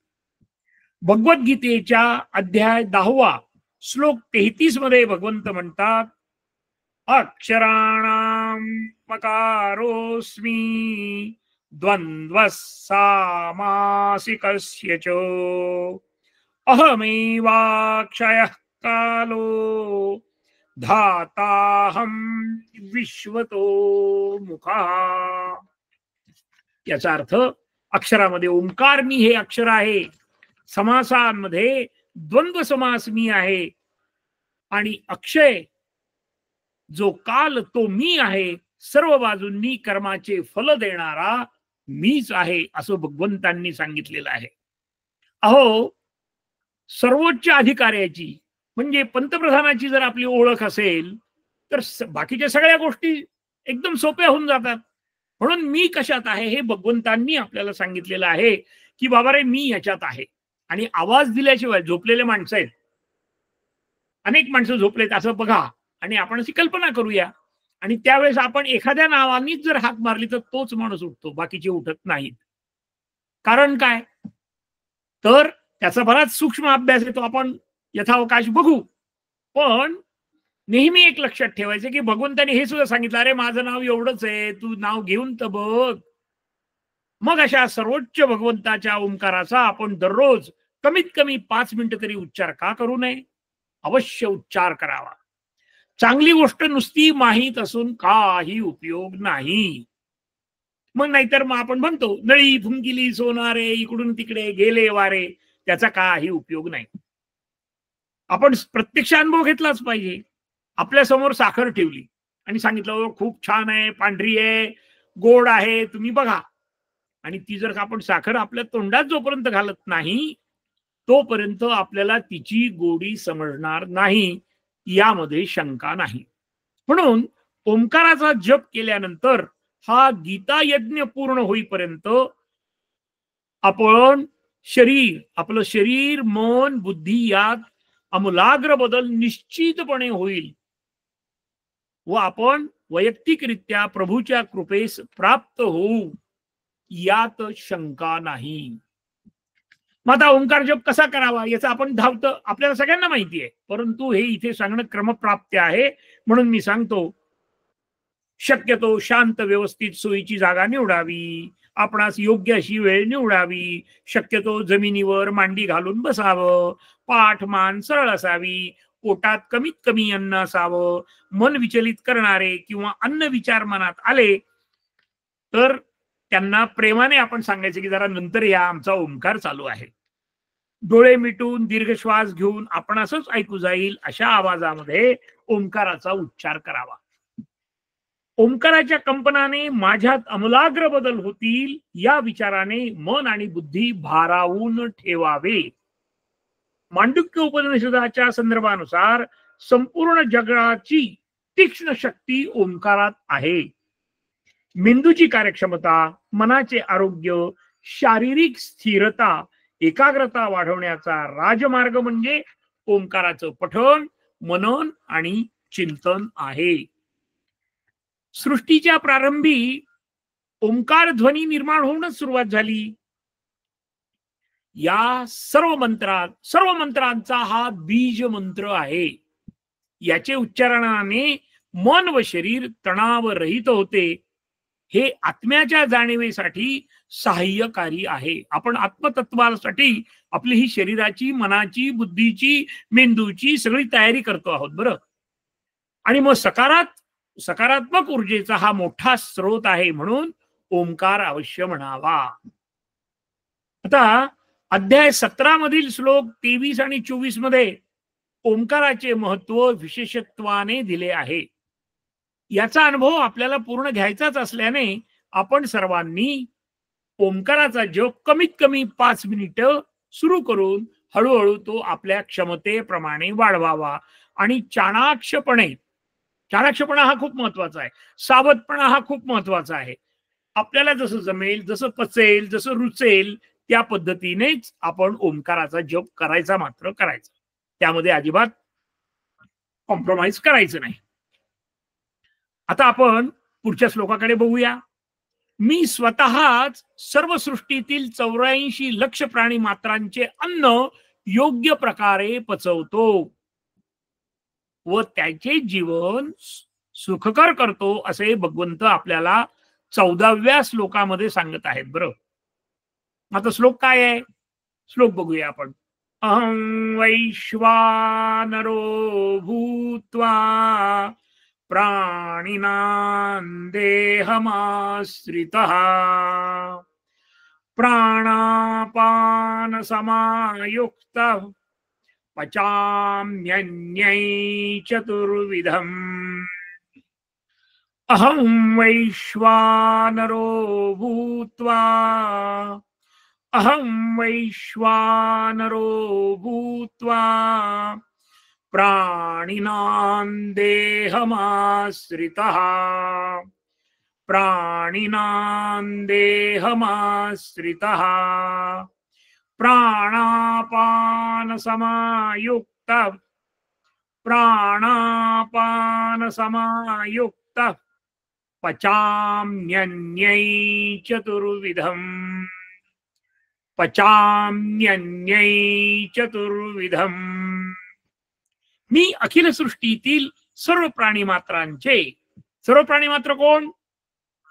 भगवद्गीतेच्या अध्याय 10 श्लोक 33 मध्ये भगवंत म्हणतात, अक्षराणां मकारोऽस्मि द्वन्द्वः सामासिकस्य च अहमेवाक्षयः कालो धाताहं विश्वतो मुखः. याचा अर्थ, अक्षरामध्ये ओंकार मी हे अक्षर आहे, समासांमध्ये द्वंद्व समास मी आहे आणि अक्षय जो काल तो मी आहे, सर्व बाजूंनी कर्माचे फल देणारा मीच आहे असं भगवंतांनी सांगितलेलं आहे. अहो, सर्वोच्च अधिकाऱ्याची म्हणजे पंतप्रधानाची जर आपली ओळख असेल तर बाकीच्या सगळ्या गोष्टी एकदम सोप्या होऊन जातात. म्हणून मी कशात आहे हे भगवंतांनी आपल्याला सांगितलेलं आहे की बाबा रे मी याच्यात आहे. आणि आवाज दिल्याशिवाय झोपलेले माणसं आहेत, अनेक माणसं झोपलेत असं बघा आणि आपण अशी कल्पना करूया. आणि त्यावेळेस आपण एखाद्या नावानीच जर हाक मारली तर तोच माणूस उठतो, बाकीचे उठत नाहीत. कारण काय? तर त्याचा बराच सूक्ष्म अभ्यास आहे, तो आपण यथावकाश बघू. पण नेहमी एक लक्षात ठेवायचं की भगवंताने हे सुद्धा सांगितलं, अरे माझं नाव एवढंच आहे, तू नाव घेऊन तर बघ. मग अशा सर्वोच्च भगवंताच्या ओंकाराचा आपण दररोज कमीत कमी 5 मिनिटं तरी उच्चार का करू नये? अवश्य उच्चार करावा. चांगली गोष्ट नुसती माहीत असून काही उपयोग नाही. मग नाहीतर मग आपण म्हणतो नळी फुंकिली सोनारे इकडून तिकडे गेले वारे, त्याचा काही उपयोग नाही. आपण प्रत्यक्ष अनुभव घेतलाच पाहिजे. आपल्या समोर साखर ठेवली आणि सांगितलं खूप छान आहे, पांढरी आहे, गोड आहे, तुम्ही बघा. आणि ती जर आपण साखर आपल्या तोंडात जोपर्यंत घालत नाही तोपर्यंत आपल्याला तिची गोडी समजणार नाही, यामध्ये शंका नाही. म्हणून ओंकाराचा जप केल्यानंतर हा गीता यज्ञ पूर्ण होईपर्यंत आपण आपलं शरीर मन बुद्धी यात आमूलाग्र बदल निश्चितपणे होईल व आपण वैयक्तिकरित्या प्रभूच्या कृपेस प्राप्त होऊ, यात शंका नाही. मग आता ओंकार जप कसा करावा याचा आपण धावतं आपल्याला सगळ्यांना माहिती आहे, परंतु हे इथे सांगणं क्रमप्राप्त आहे म्हणून मी सांगतो. शक्यतो शांत व्यवस्थित सोयीची जागा निवडावी, आपणास योग्य अशी वेळ निवडावी, शक्यतो जमिनीवर मांडी घालून बसावं, पाठ मान सरळ असावी, पोटात कमीत कमी अन्न असावं, मन विचलित करणारे किंवा अन्न विचार मनात आले तर त्यांना प्रेमाने आपण सांगायचं की जरा नंतर या, आमचा ओंकार चालू आहे. डोळे मिटून दीर्घ श्वास घेऊन आपण असंच ऐकू जाईल अशा आवाजामध्ये ओंकाराचा उच्चार करावा. ओंकाराच्या कंपनाने माझ्यात अमूलाग्र बदल होतील या विचाराने मन आणि बुद्धी भारावून ठेवावे. मांडुक्य उपनिषदाच्या संदर्भानुसार संपूर्ण जगाची तीक्ष्ण शक्ती ओंकारात आहे. मेंदूची कार्यक्षमता, मनाचे आरोग्य, शारीरिक स्थिरता, एकाग्रता वाढवण्याचा राजमार्ग म्हणजे ओंकाराचं पठण, मनन आणि चिंतन आहे. सृष्टीच्या प्रारंभी ओंकार ध्वनी निर्माण होऊनच सुरुवात झाली. या सर्व मंत्रांचा हा बीज मंत्र आहे. याचे उच्चारणाने मन व शरीर तणावरहित होते. हे आत्म्याच्या जाणीवेसाठी सहाय्यकारी आहे. आपण आत्मतत्वासाठी आपली ही शरीराची, मनाची, बुद्धीची, मेंदूची सगळी तयारी करतो आहोत बरं. आणि मग सकारात्मक ऊर्जेचा हा मोठा स्रोत आहे म्हणून ओंकार अवश्य म्हणावा. आता अध्याय 17 मधील श्लोक 23 आणि 24 मध्ये ओंकाराचे महत्व विशेषत्वाने दिले आहे. याचा अनुभव आपल्याला पूर्ण घ्यायचाच असल्याने आपण सर्वांनी ओंकाराचा जप कमीत कमी 5 मिनिटं सुरू करून हळूहळू तो आपल्या क्षमतेप्रमाणे वाढवावा. आणि चाणाक्षपणा हा खूप महत्वाचा आहे, सावधपणा हा खूप महत्वाचा आहे. आपल्याला जसं जमेल, जसं पचेल, जसं रुचेल त्या पद्धतीनेच आपण ओंकाराचा जप करायचा, मात्र करायचा. त्यामध्ये अजिबात कॉम्प्रोमाइज करायचं नाही. आता आपण पुढच्या श्लोकाकडे बघूया. मी स्वतःच सर्व सृष्टीतील 84 लक्ष प्राणी मात्रांचे अन्न योग्य प्रकारे पचवतो व त्याचे जीवन सुखकर करतो असे भगवंत आपल्याला 14व्या श्लोकामध्ये सांगत आहेत बरं. आता श्लोक काय आहे? श्लोक बघूया आपण. अहं वैश्वानरो भूत्वा प्राणिनां देहमाश्रितः प्राणापान समायुक्तः पचाम्यन्यै चतुर्विधम्. अहं वैश्वानरो भूत्वा अहं वैश्वानरो भूत्वा प्राणिनां देहमाश्रितः प्राणिनां देहमाश्रितः प्राणापान समायुक्त प्राणापान समायुक्त पचाम्यन्यै चतुर्विधम् पचाम्यन्यै चतुर्विधम्। मी अखिल सृष्टीतील सर्व प्राणीमात्रांचे, सर्व प्राणीमात्र कोण?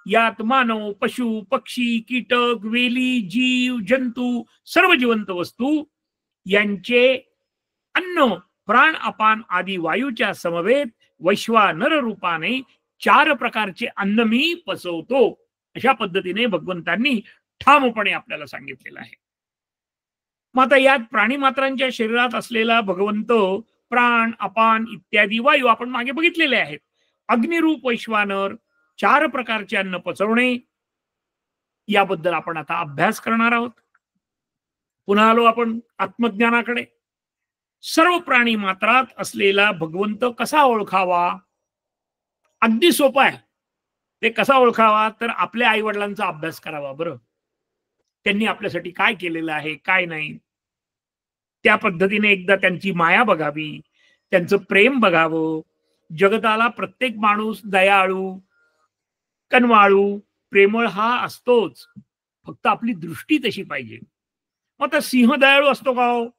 यात मानव, पशु, पक्षी, कीटक, वेली, जीव, जंतू, सर्व जिवंत वस्तू यांचे अन्न, प्राण, अपान आदी वायूच्या समवेत वैश्वानर रूपाने 4 प्रकारचे अन्न मी पचवतो, अशा पद्धतीने भगवंतांनी ठामपणे आपल्याला सांगितलेलं आहे. मग आता यात प्राणीमात्रांच्या शरीरात असलेला भगवंत प्राण, अपान इत्यादी वायू आपण मागे बघितलेले आहेत. अग्निरूप वैश्वानर 4 प्रकारचे अन्न पचवणे, याबद्दल आपण आता अभ्यास करणार आहोत. पुन्हा आलो आपण आत्मज्ञानाकडे. सर्व प्राणी मात्रात असलेला भगवंत कसा ओळखावा? अगदी सोपा आहे. ते कसा ओळखावा? तर आपल्या आई वडिलांचा अभ्यास करावा. बरं, त्यांनी आपल्यासाठी काय केलेलं आहे, काय नाही, त्या पद्धतीने एकदा त्यांची माया बघावी, त्यांचं प्रेम बघावं. जगताला प्रत्येक माणूस दयाळू, कनवाळू, प्रेमळ हा असतोच, फक्त आपली दृष्टी तशी पाहिजे. मग आता सिंह दयाळू असतो का हो?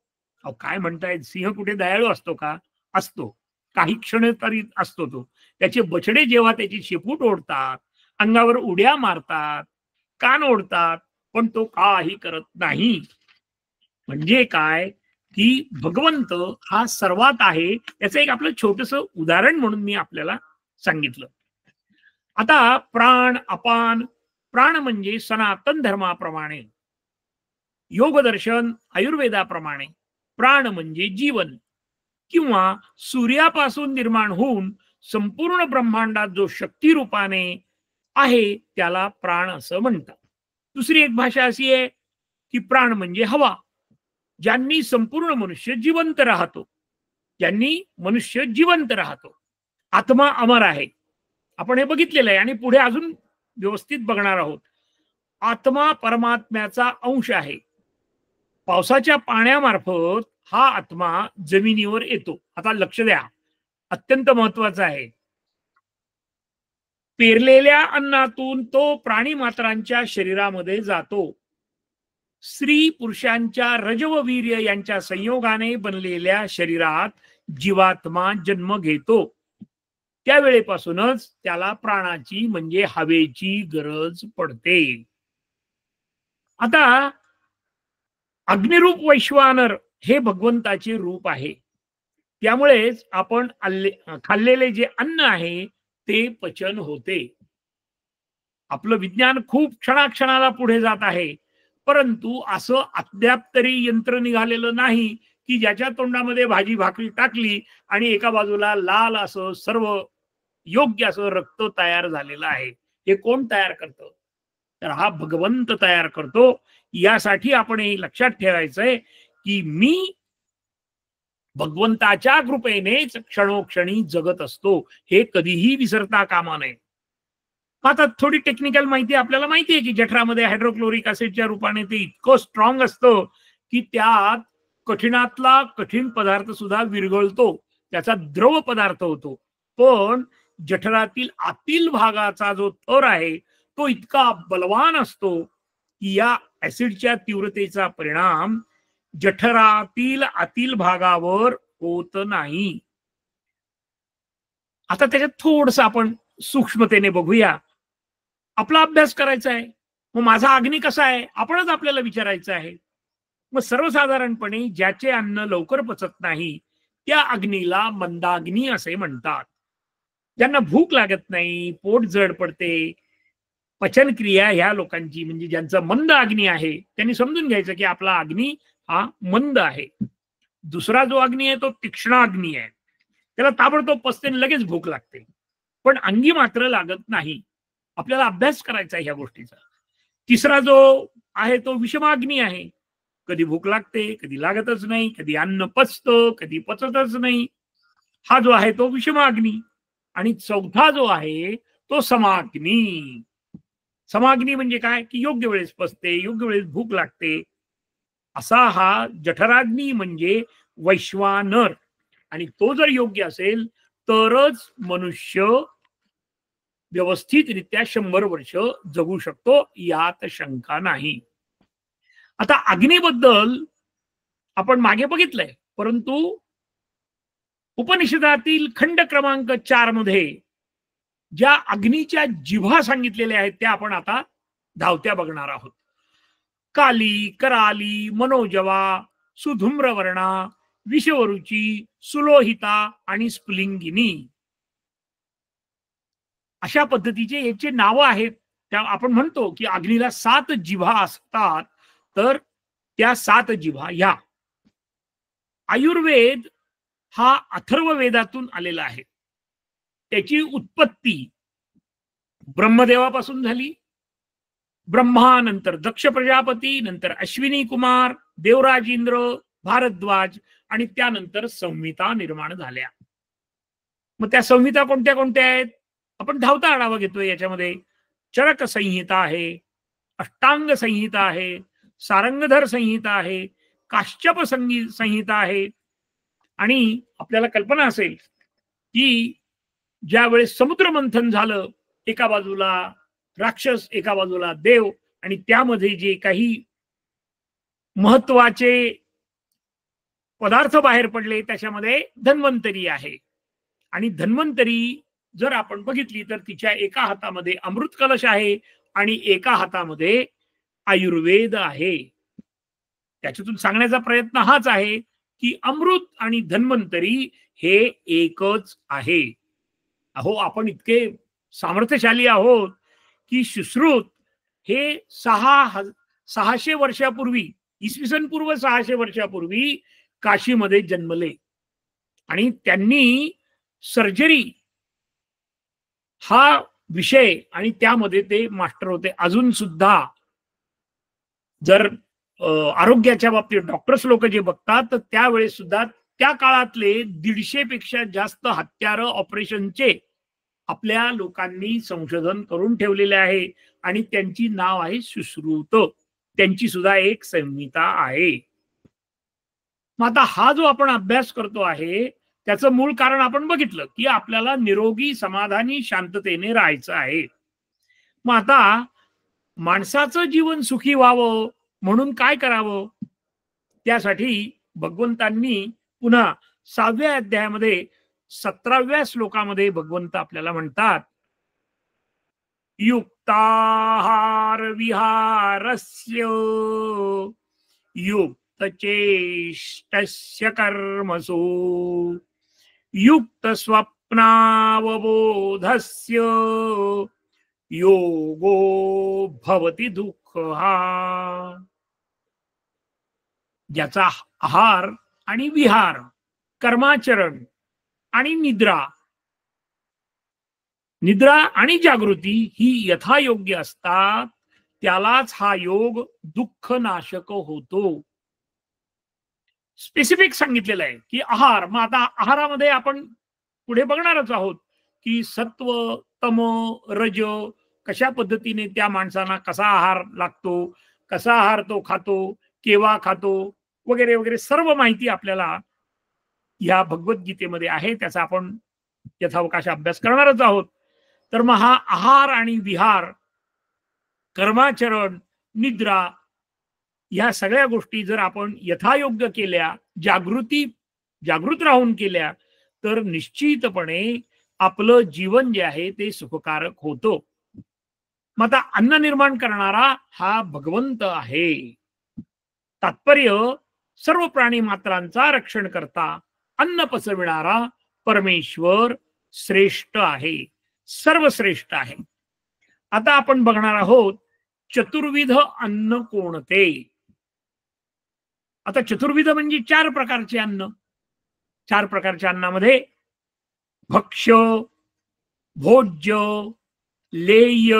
अहो काय म्हणतायत, सिंह कुठे दयाळू असतो का? असतो, काही क्षण तरी असतो तो. त्याचे बछडे जेव्हा त्याची शेपूट ओढतात, अंगावर उड्या मारतात, कान ओढतात, पण तो काही करत नाही. म्हणजे काय की भगवंत हा सर्वात आहे, याचं एक आपलं छोटस उदाहरण म्हणून मी आपल्याला सांगितलं. आता प्राण, अपान. प्राण म्हणजे सनातन धर्माप्रमाणे, योगदर्शन, आयुर्वेदाप्रमाणे प्राण म्हणजे जीवन, किंवा सूर्यापासून निर्माण होऊन संपूर्ण ब्रह्मांडात जो शक्ती रूपाने आहे त्याला प्राण असं म्हणतात. दुसरी एक भाषा अशी आहे की प्राण म्हणजे हवा, ज्यांनी संपूर्ण मनुष्य जिवंत राहतो, ज्यांनी मनुष्य जिवंत राहतो. आत्मा अमर आहे, आपण हे बघितलेलं आहे आणि पुढे अजून व्यवस्थित बघणार आहोत. आत्मा परमात्म्याचा अंश आहे. पावसाच्या पाण्यामार्फत हा आत्मा जमिनीवर येतो. आता लक्ष द्या, अत्यंत महत्वाचं आहे. पेरलेल्या अन्नातून तो प्राणी मात्रांच्या शरीरामध्ये जातो. स्त्री पुरुषांच्या रज व वीर्य यांच्या संयोगाने बनलेल्या शरीरात जीवात्मा जन्म घेतो. त्यावेळेपासूनच त्याला प्राणाची म्हणजे हवेची गरज पडते. आता अग्निरूप वैश्वानर हे भगवंताचे रूप आहे. त्यामुळेच आपण खाल्लेले जे अन्न आहे ते पचन होते. आपलं विज्ञान खूप क्षणाक्षणाला पुढे जात आहे, परंतु असं अद्याप तरी यंत्र निघालेलं नाही की ज्याच्या तोंडामध्ये भाजी भाकरी टाकली आणि एका बाजूला लाल असं सर्व योग्य असं रक्त तयार झालेलं आहे. हे कोण तयार करतं? तर हा भगवंत तयार करतो. यासाठी आपण हे लक्षात ठेवायचंय की मी भगवंताच्या कृपेनेच क्षणोक्षणी जगत असतो, हे कधीही विसरता कामा नये. आता थोडी टेक्निकल माहिती आपल्याला माहिती आहे की जठरामध्ये हायड्रोक्लोरिक ऍसिडच्या रूपाने ते इतकं स्ट्रॉंग असतं की त्यात कठीणातला कठीण पदार्थ सुद्धा विरघळतो, त्याचा द्रव पदार्थ होतो. पण जठरातील आतील भागाचा जो थर आहे तो इतका बलवान असतो की या ऍसिडच्या तीव्रतेचा परिणाम जठरातील आतील भागावर होत नाही. आता त्याच्यात थोडस आपण सूक्ष्मतेने बघूया. आपला अभ्यास करायचा आहे. मग माझा अग्नी कसा आहे आपणच आपल्याला विचारायचं आहे. मग सर्वसाधारणपणे ज्याचे अन्न लवकर पचत नाही त्या अग्नीला मंदाग्नी असे म्हणतात. ज्यांना भूक लागत नाही, पोट जड पडते, पचनक्रिया ह्या लोकांची म्हणजे ज्यांचा मंद अग्नी आहे त्यांनी समजून घ्यायचं की आपला अग्नी हा मंद आहे. दुसरा जो अग्नी आहे तो तीक्ष्ण अग्नी आहे, त्याला ताबडतोब पचते लगेच भूक लागते, पण अंगी मात्र लागत नाही. आपल्याला अभ्यास करायचा आहे ह्या गोष्टीचा. तिसरा जो आहे तो विषमाग्नी आहे, कधी भूक लागते, कधी लागतच नाही, कधी अन्न पचतं, कधी पचतच नाही. हा जो आहे तो विषमाग्नी, आणि चौथा जो आहे तो समाग्नी. समाग्नी म्हणजे काय, की योग्य वेळेस पचते, योग्य वेळेस भूक लागते, असा हा जठराग्नी म्हणजे वैश्वानर. आणि तो जर योग्य असेल तरच मनुष्य व्यवस्थितरित्या 100 वर्ष जगू शकतो, यात शंका नाही. आता अग्नीबद्दल आपण मागे बघितलंय, परंतु उपनिषदातील खंड क्रमांक 4 मध्ये ज्या अग्नीच्या जिव्हा सांगितलेल्या आहेत त्या आपण आता धावत्या बघणार आहोत. काली, कराली, मनोजवा, सुधूम्रवर्णा, विषवरुची, सुलोहिता आणि स्फुलिंगिनी, अशा पद्धतीचे याचे नाव आहेत. त्या आपण म्हणतो की अग्नीला 7 जिव्हा असतात, तर त्या 7 जिव्हा ह्या आयुर्वेद हा अथर्व वेदातून आलेला आहे. त्याची उत्पत्ती ब्रह्मदेवापासून झाली. ब्रह्मा, नंतर दक्ष प्रजापती, नंतर अश्विनी कुमार, देवराज इंद्र, भारद्वाज, आणि त्यानंतर संहिता निर्माण झाल्या. मग त्या संहिता कोणत्या कोणत्या आहेत आपण धावता आढावा घेतोय. याच्यामध्ये चरक संहिता आहे, अष्टांग संहिता आहे, सारंगधर संहिता आहे, काश्यप संहिता आहे. आणि आपल्याला कल्पना असेल की ज्या वेळेस समुद्र मंथन झालं, एका बाजूला राक्षस, एका बाजूला देव, आणि त्यामध्ये जे काही महत्वाचे पदार्थ बाहेर पडले त्याच्यामध्ये धन्वंतरी आहे. आणि धन्वंतरी जर आपण बघितली तर तिच्या एका हातामध्ये अमृत कलश आहे आणि एका हातामध्ये आयुर्वेद आहे. त्याच्यातून सांगण्याचा प्रयत्न हाच आहे की अमृत आणि धन्वंतरी हे एकच आहे. अहो, आपण इतके सामर्थ्यशाली आहोत की सुश्रुत हे 600 वर्षापूर्वी, इसवी सन पूर्व 600 वर्षापूर्वी काशीमध्ये जन्मले, आणि त्यांनी सर्जरी हा विषय आणि त्यामध्ये ते मास्टर होते. अजून सुद्धा जर आरोग्याच्या बाबतीत डॉक्टर्स लोक जे बघतात, तर त्यावेळेस सुद्धा त्या काळातले 150 पेक्षा जास्त हत्यार ऑपरेशनचे आपल्या लोकांनी संशोधन करून ठेवलेले आहे, आणि त्यांची नाव आहे सुश्रुत. त्यांची सुद्धा एक संहिता आहे. मग आता हा जो आपण अभ्यास करतो आहे त्याचं मूळ कारण आपण बघितलं की आपल्याला निरोगी, समाधानी, शांततेने राहायचं आहे. मग आता माणसाचं जीवन सुखी व्हावं म्हणून काय करावं, त्यासाठी भगवंतांनी पुन्हा 6व्या अध्यायामध्ये 17व्या श्लोकामध्ये भगवंत आपल्याला म्हणतात, युक्ताहार विहारस्य युक्तचेष्टस्य कर्मसु युक्त स्वप्नावबोधस्य योगो भवति दुःखः. ज्याचा आहार आणि विहार, कर्माचरण आणि निद्रा आणि जागृती ही यथायोग्य असतात, त्यालाच हा योग दुःखनाशक होतो. स्पेसिफिक सांगितलेलं आहे की आहार. मग आता आहारामध्ये आपण पुढे बघणारच आहोत की सत्व, तम, रज कशा पद्धतीने त्या माणसांना कसा आहार लागतो, कसा आहार तो खातो, केव्हा खातो, वगैरे वगैरे सर्व माहिती आपल्याला या भगवद्गीतेमध्ये आहे. त्याचा आपण यथावकाश अभ्यास करणारच आहोत. तर मग हा आहार आणि विहार, कर्माचरण, निद्रा, या सगळ्या गोष्टी जर आपण यथायोग्य केल्या, जागृत राहून केल्या, तर निश्चितपणे आपलं जीवन जे आहे ते सुखकारक होतो. मग आता अन्न निर्माण करणारा हा भगवंत आहे. तात्पर्य, सर्व प्राणी मात्रांचा रक्षण करता अन्न पचविणारा परमेश्वर श्रेष्ठ आहे, सर्वश्रेष्ठ आहे. आता आपण बघणार आहोत चतुर्विध अन्न कोणते. आता चतुर्विध म्हणजे 4 प्रकारचे अन्न. 4 प्रकारच्या अन्नामध्ये भक्ष्य, भोज्य, लेय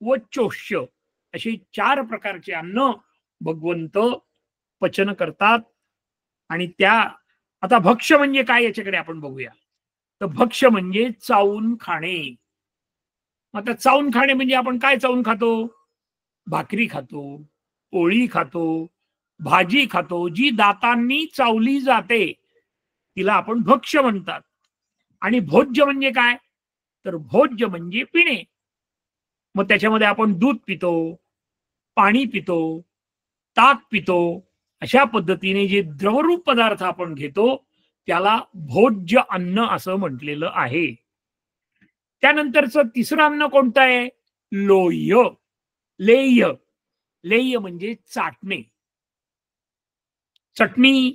व चोष्य असे 4 प्रकारचे अन्न भगवंत पचन करतात. आणि त्या आता भक्ष्य म्हणजे काय याच्याकडे आपण बघूया. तर भक्ष्य म्हणजे चावून खाणे. आता चावून खाणे म्हणजे आपण काय चावून खातो? भाकरी खातो, पोळी खातो, भाजी खातो, जी दातांनी चावली जाते तिला आपण भक्ष्य म्हणतात. आणि भोज्य म्हणजे काय? तर भोज्य म्हणजे पिणे. मग त्याच्यामध्ये आपण दूध पितो, पाणी पितो, ताक पितो. अशा पद्धतीने जे द्रवरूप पदार्थ आपण घेतो त्याला भोज्य अन्न असं म्हटलेलं आहे. त्यानंतरचं तिसरं अन्न कोणतं आहे? लोह्य. लेह्य. लेह्य म्हणजे चाटणे. चटणी,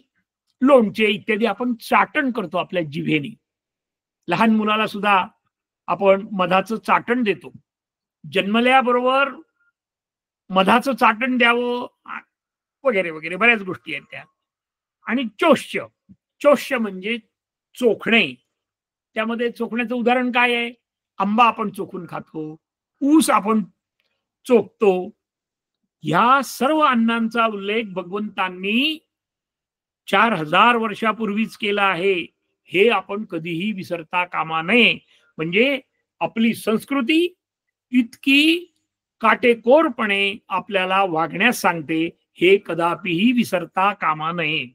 लोणचे इत्यादी आपण चाटण करतो आपल्या जिभेने. लहान मुलाला सुद्धा आपण मधाचं चाटण देतो. जन्मल्याबरोबर मधाचं चाटण द्यावं वगैरे वगैरे बऱ्याच गोष्टी आहेत त्या. आणि चोष्य. चोष्य म्हणजे चोखणे. त्यामध्ये चोखण्याचं उदाहरण काय आहे? आंबा आपण चोखून खातो, ऊस आपण चोखतो. ह्या सर्व अन्नांचा उल्लेख भगवंतांनी 4000 वर्षापूर्वीच केला आहे. हे आपण कधीही विसरता कामा नये. म्हणजे आपली संस्कृती इतकी काटेकोरपणे आपल्याला वागण्यास सांगते, हे कदापिही विसरता कामा नये.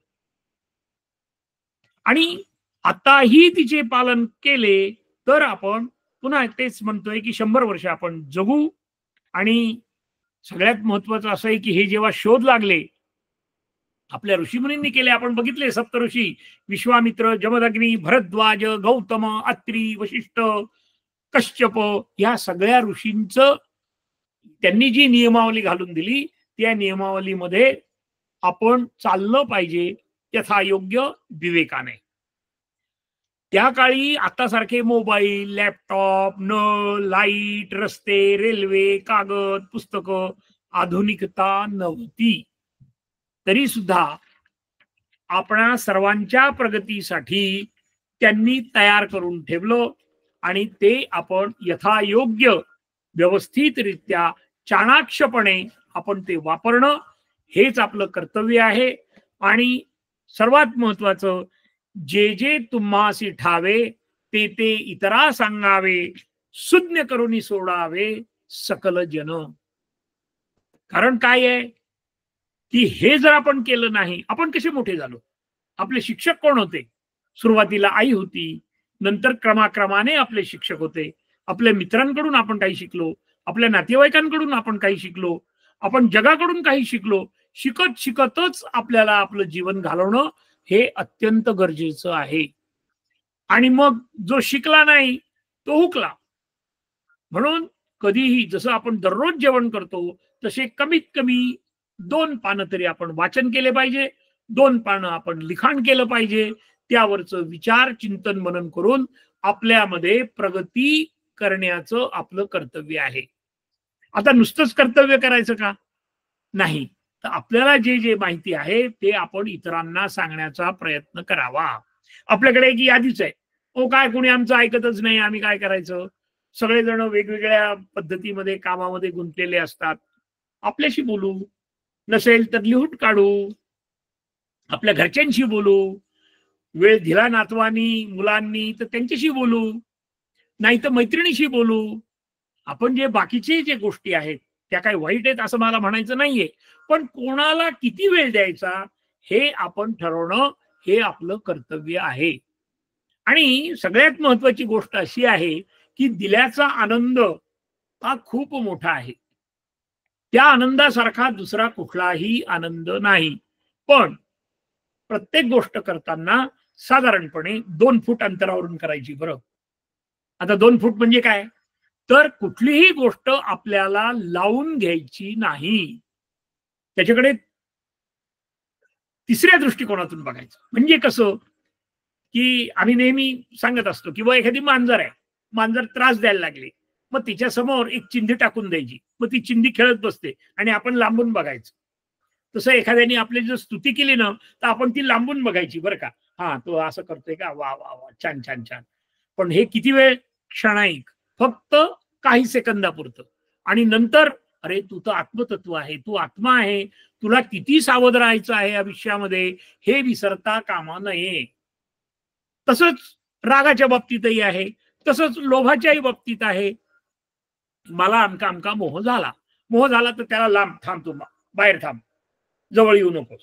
आणि आताही तिचे पालन केले तर आपण पुन्हा तेच म्हणतोय की 100 वर्ष आपण जगू. आणि सगळ्यात महत्वाचं असं आहे की हे जेव्हा शोध लागले आपल्या ऋषीमुनींनी केले, आपण बघितले सप्तऋषी विश्वामित्र, जमदग्नी, भरद्वाज, गौतम, अत्री, वशिष्ठ, कश्यप या सगळ्या ऋषींचं त्यांनी जी नियमावली घालून दिली त्या नियमावलीमध्ये आपण चाललं पाहिजे यथायोग्य विवेकाने. त्या काळी आता सारखे मोबाईल, लॅपटॉप, नळ, लाईट, रस्ते, रेल्वे, कागद, पुस्तकं, आधुनिकता नव्हती. तरी सुद्धा आपणा सर्वांच्या प्रगतीसाठी त्यांनी तयार करून ठेवलं आणि ते आपण यथायोग्य व्यवस्थितरित्या चाणाक्षपणे आपण ते वापरणं हेच आपलं कर्तव्य आहे. आणि सर्वात महत्वाचं, जे जे तुम्हासी ठावे ते ते इतरा सांगावे, सुज्ञ करुनी सोडावे सकल जन. कारण काय आहे की हे जर आपण केलं नाही, आपण कसे मोठे झालो? आपले शिक्षक कोण होते? सुरुवातीला आई होती, नंतर क्रमाक्रमाने आपले शिक्षक होते. आपल्या मित्रांकडून आपण काही शिकलो, आपल्या नातेवाईकांकडून आपण काही शिकलो, आपण जगाकडून काही शिकलो. शिकत शिकतच आपल्याला आपलं जीवन घालवणं हे अत्यंत गरजेचं आहे. आणि मग जो शिकला नाही तो हुकला. म्हणून कधीही जसं आपण दररोज जेवण करतो तसे कमीत कमी 2 पानं तरी आपण वाचन केले पाहिजे, 2 पानं आपण लिखाण केलं पाहिजे. त्यावरचं विचार चिंतन मनन करून आपल्यामध्ये प्रगती करण्याचं आपलं कर्तव्य आहे. आता नुसतंच कर्तव्य करायचं का? नाही. तर आपल्याला जे जे माहिती आहे ते आपण इतरांना सांगण्याचा प्रयत्न करावा. आपल्याकडे एक यादीच आहे. ओ काय कोणी आमचं ऐकतच नाही, आम्ही काय करायचं? सगळेजण वेगवेगळ्या पद्धतीमध्ये कामामध्ये गुंतलेले असतात. आपल्याशी बोलू, नसेल तर लिहून काढू, आपल्या घरच्यांशी बोलू, वेळ दिला नातवानी मुलांनी तर त्यांच्याशी बोलू, नाही तर मैत्रिणीशी बोलू. आपण जे बाकीचे जे गोष्टी आहेत त्या काही वाईट आहेत असं मला म्हणायचं नाहीये, पण कोणाला किती वेळ द्यायचा हे आपण ठरवणं हे आपलं कर्तव्य आहे. आणि सगळ्यात महत्वाची गोष्ट अशी आहे की दिल्याचा आनंद हा खूप मोठा आहे. त्या आनंदासारखा दुसरा कुठलाही आनंद नाही. पण प्रत्येक गोष्ट करताना साधारणपणे 2 फूट अंतरावरून करायची. बरं, आता 2 फूट म्हणजे काय? तर कुठलीही गोष्ट आपल्याला लावून घ्यायची नाही. त्याच्याकडे तिसऱ्या दृष्टिकोनातून बघायचं. म्हणजे कसं की आम्ही नेहमी सांगत असतो की एखादी मांजर आहे, मांजर त्रास द्यायला लागली, मग तिच्या समोर एक चिंधी टाकून द्यायची, मग ती चिंधी खेळत बसते आणि आपण लांबून बघायचं. तसं एखाद्याने आपली जर स्तुती केली ना तर आपण ती लांबून बघायची. बरं का, हा तो असं करतोय का, वा वा वा, छान छान छान. पण हे किती वेळ? क्षणिक, फक्त काही सेकंदापुरतं. आणि नंतर अरे तू तर आत्मतत्व आहे, तू आत्मा आहे, तुला किती सावध राहायचं आहे आयुष्यामध्ये हे विसरता कामा नये. तसंच रागाच्या बाबतीतही आहे, तसंच लोभाच्याही बाबतीत आहे. मला अमका अमका मोह झाला तर त्याला लांब थांब, तू बाहेर थांब, जवळ येऊ नकोस.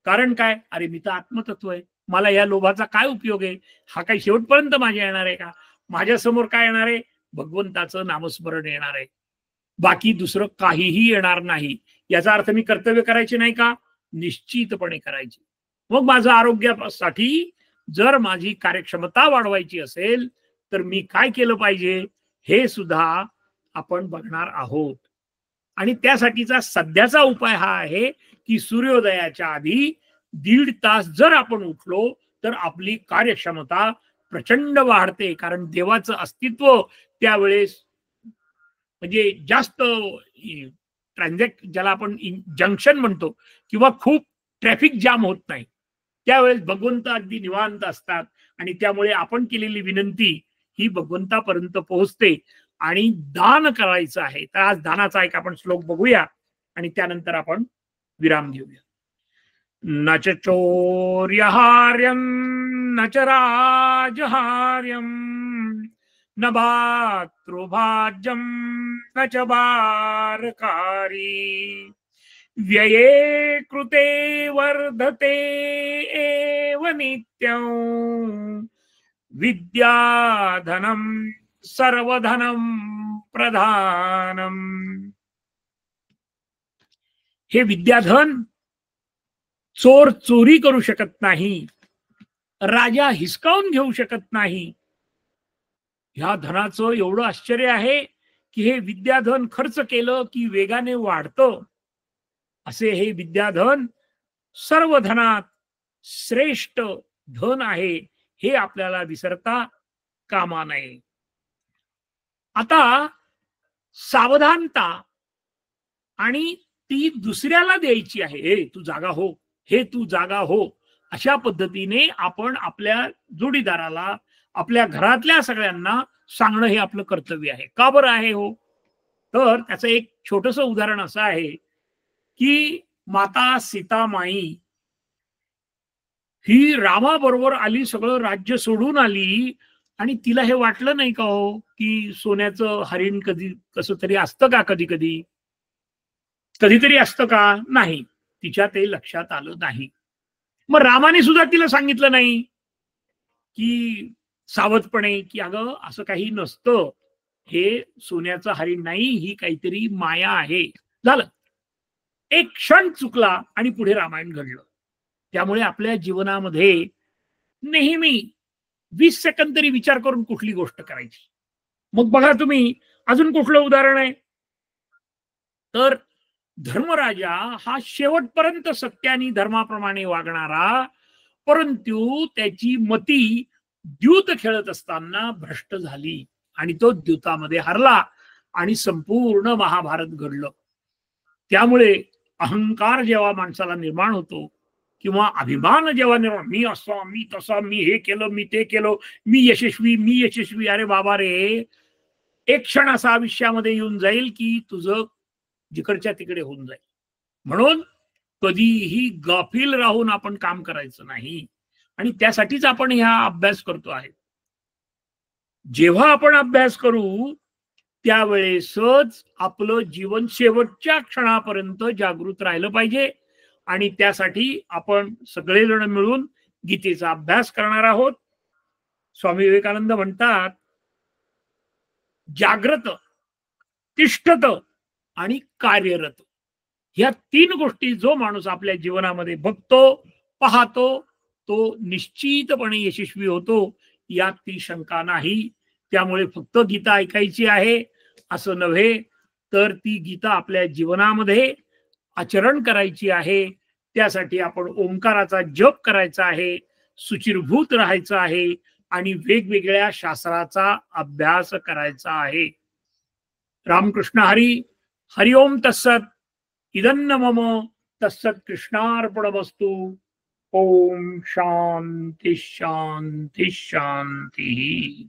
कारण काय? अरे मी तर आत्मतत्व आहे, मला या लोभाचा काय उपयोग आहे? हा काही शेवटपर्यंत माझ्या येणार आहे का? माझ्या समोर काय येणार आहे? भगवंताचं नामस्मरण येणार आहे, बाकी दुसरं काहीही येणार नाही. याचा अर्थ मी कर्तव्य करायचे नाही का? निश्चितपणे करायची. मग माझं आरोग्यासाठी जर माझी कार्यक्षमता वाढवायची असेल तर मी काय केलं पाहिजे हे सुद्धा आपण बघणार आहोत. आणि त्यासाठीचा सध्याचा उपाय हा आहे की सूर्योदयाच्या आधी 1.5 तास जर आपण उठलो तर आपली कार्यक्षमता प्रचंड वाढते. कारण देवाचं अस्तित्व त्यावेळेस म्हणजे जास्त ट्रान्झॅक्ट, ज्याला आपण जंक्शन म्हणतो, किंवा खूप ट्रॅफिक जाम होत नाही. त्यावेळेस भगवंत अगदी निवांत असतात आणि त्यामुळे आपण केलेली विनंती ही भगवंतापर्यंत पोहोचते. आणि दान करायचं आहे तर आज दानाचा एक आपण श्लोक बघूया आणि त्यानंतर आपण विराम घेऊया. न च चौर्यहार्यं न च राजहार्यं न भातृभाज्यं न च बारकारी व्यये कृते वर्धते एव नित्यं विद्याधनं सर्वधनं प्रधानम. हे विद्याधन चोर चोरी करू शकत नाही, राजा हिसकावून घेऊ शकत नाही. ह्या धनाचं एवढं आश्चर्य आहे की हे विद्याधन खर्च केलं की वेगाने वाढतं. असे हे विद्याधन सर्व धनात श्रेष्ठ धन आहे, हे आपल्याला विसरता कामा नये. आता सावधानता आणि ती दुसऱ्याला द्यायची आहे. हे तू जागा हो, हे तू जागा हो, अशा पद्धतीने आपण आपल्या जोडीदाराला, आपल्या घरातल्या सगळ्यांना सांगणं हे आपलं कर्तव्य आहे. का बरं आहे हो? तर त्याचं एक छोटस उदाहरण असं आहे की माता सीतामाई ही रामाबरोबर आली, सगळं राज्य सोडून आली आणि तिला हे वाटलं नाही का हो की सोन्याचं हरिण कधी कसं तरी असतं का? कधीतरी असतं का? नाही, तिच्या ते लक्षात आलं नाही. मग रामाने सुद्धा तिला सांगितलं नाही की सावधपणे की अगं असं काही नसतं, हे सोन्याचं हरिण नाही, ही काहीतरी माया आहे. झालं, एक क्षण चुकला आणि पुढे रामायण घडलं. त्यामुळे आपल्या जीवनामध्ये नेहमी 20 सेकंद तरी विचार करून कुठली गोष्ट करायची. मग बघा तुम्ही अजून कुठलं उदाहरण आहे तर धर्मराजा हा शेवटपर्यंत सत्य आणि धर्माप्रमाणे वागणारा, परंतु त्याची मती द्यूत खेळत असताना भ्रष्ट झाली आणि तो द्यूतामध्ये हरला आणि संपूर्ण महाभारत घडलं. त्यामुळे अहंकार जेव्हा माणसाला निर्माण होतो किंवा अभिमान जेव्हा निर्माण, मी असा, मी तसा, मी हे केलं, मी ते केलं, मी यशस्वी, अरे बाबा रे, एक क्षण असा आयुष्यामध्ये येऊन जाईल की तुझं जिकडच्या तिकडे होऊन जाईल. म्हणून कधीही गाफील राहून आपण काम करायचं नाही आणि त्यासाठीच आपण ह्या अभ्यास करतो आहे. जेव्हा आपण अभ्यास करू त्यावेळेसच आपलं जीवन शेवटच्या क्षणापर्यंत जागृत राहिलं पाहिजे. आणि त्यासाठी आपण सगळेजण मिळून गीतेचा अभ्यास करणार आहोत. स्वामी विवेकानंद म्हणतात, जागृत, तिष्ठत आणि कार्यरत, ह्या 3 गोष्टी जो माणूस आपल्या जीवनामध्ये बघतो, पाहतो, तो निश्चितपणे यशस्वी होतो, यात ती शंका नाही. त्यामुळे फक्त गीता ऐकायची आहे असं नव्हे, तर ती गीता आपल्या जीवनामध्ये आचरण करायची आहे. त्यासाठी आपण ओंकाराचा जप करायचा आहे, शुचिर्भूत राहायचं आहे आणि वेगवेगळ्या शास्त्राचा अभ्यास करायचा आहे. रामकृष्ण हरी. हरि ओम तत्सत. इदन्न मम तत्सत कृष्णार्पणमस्तु. ओम शांती शांती शांती.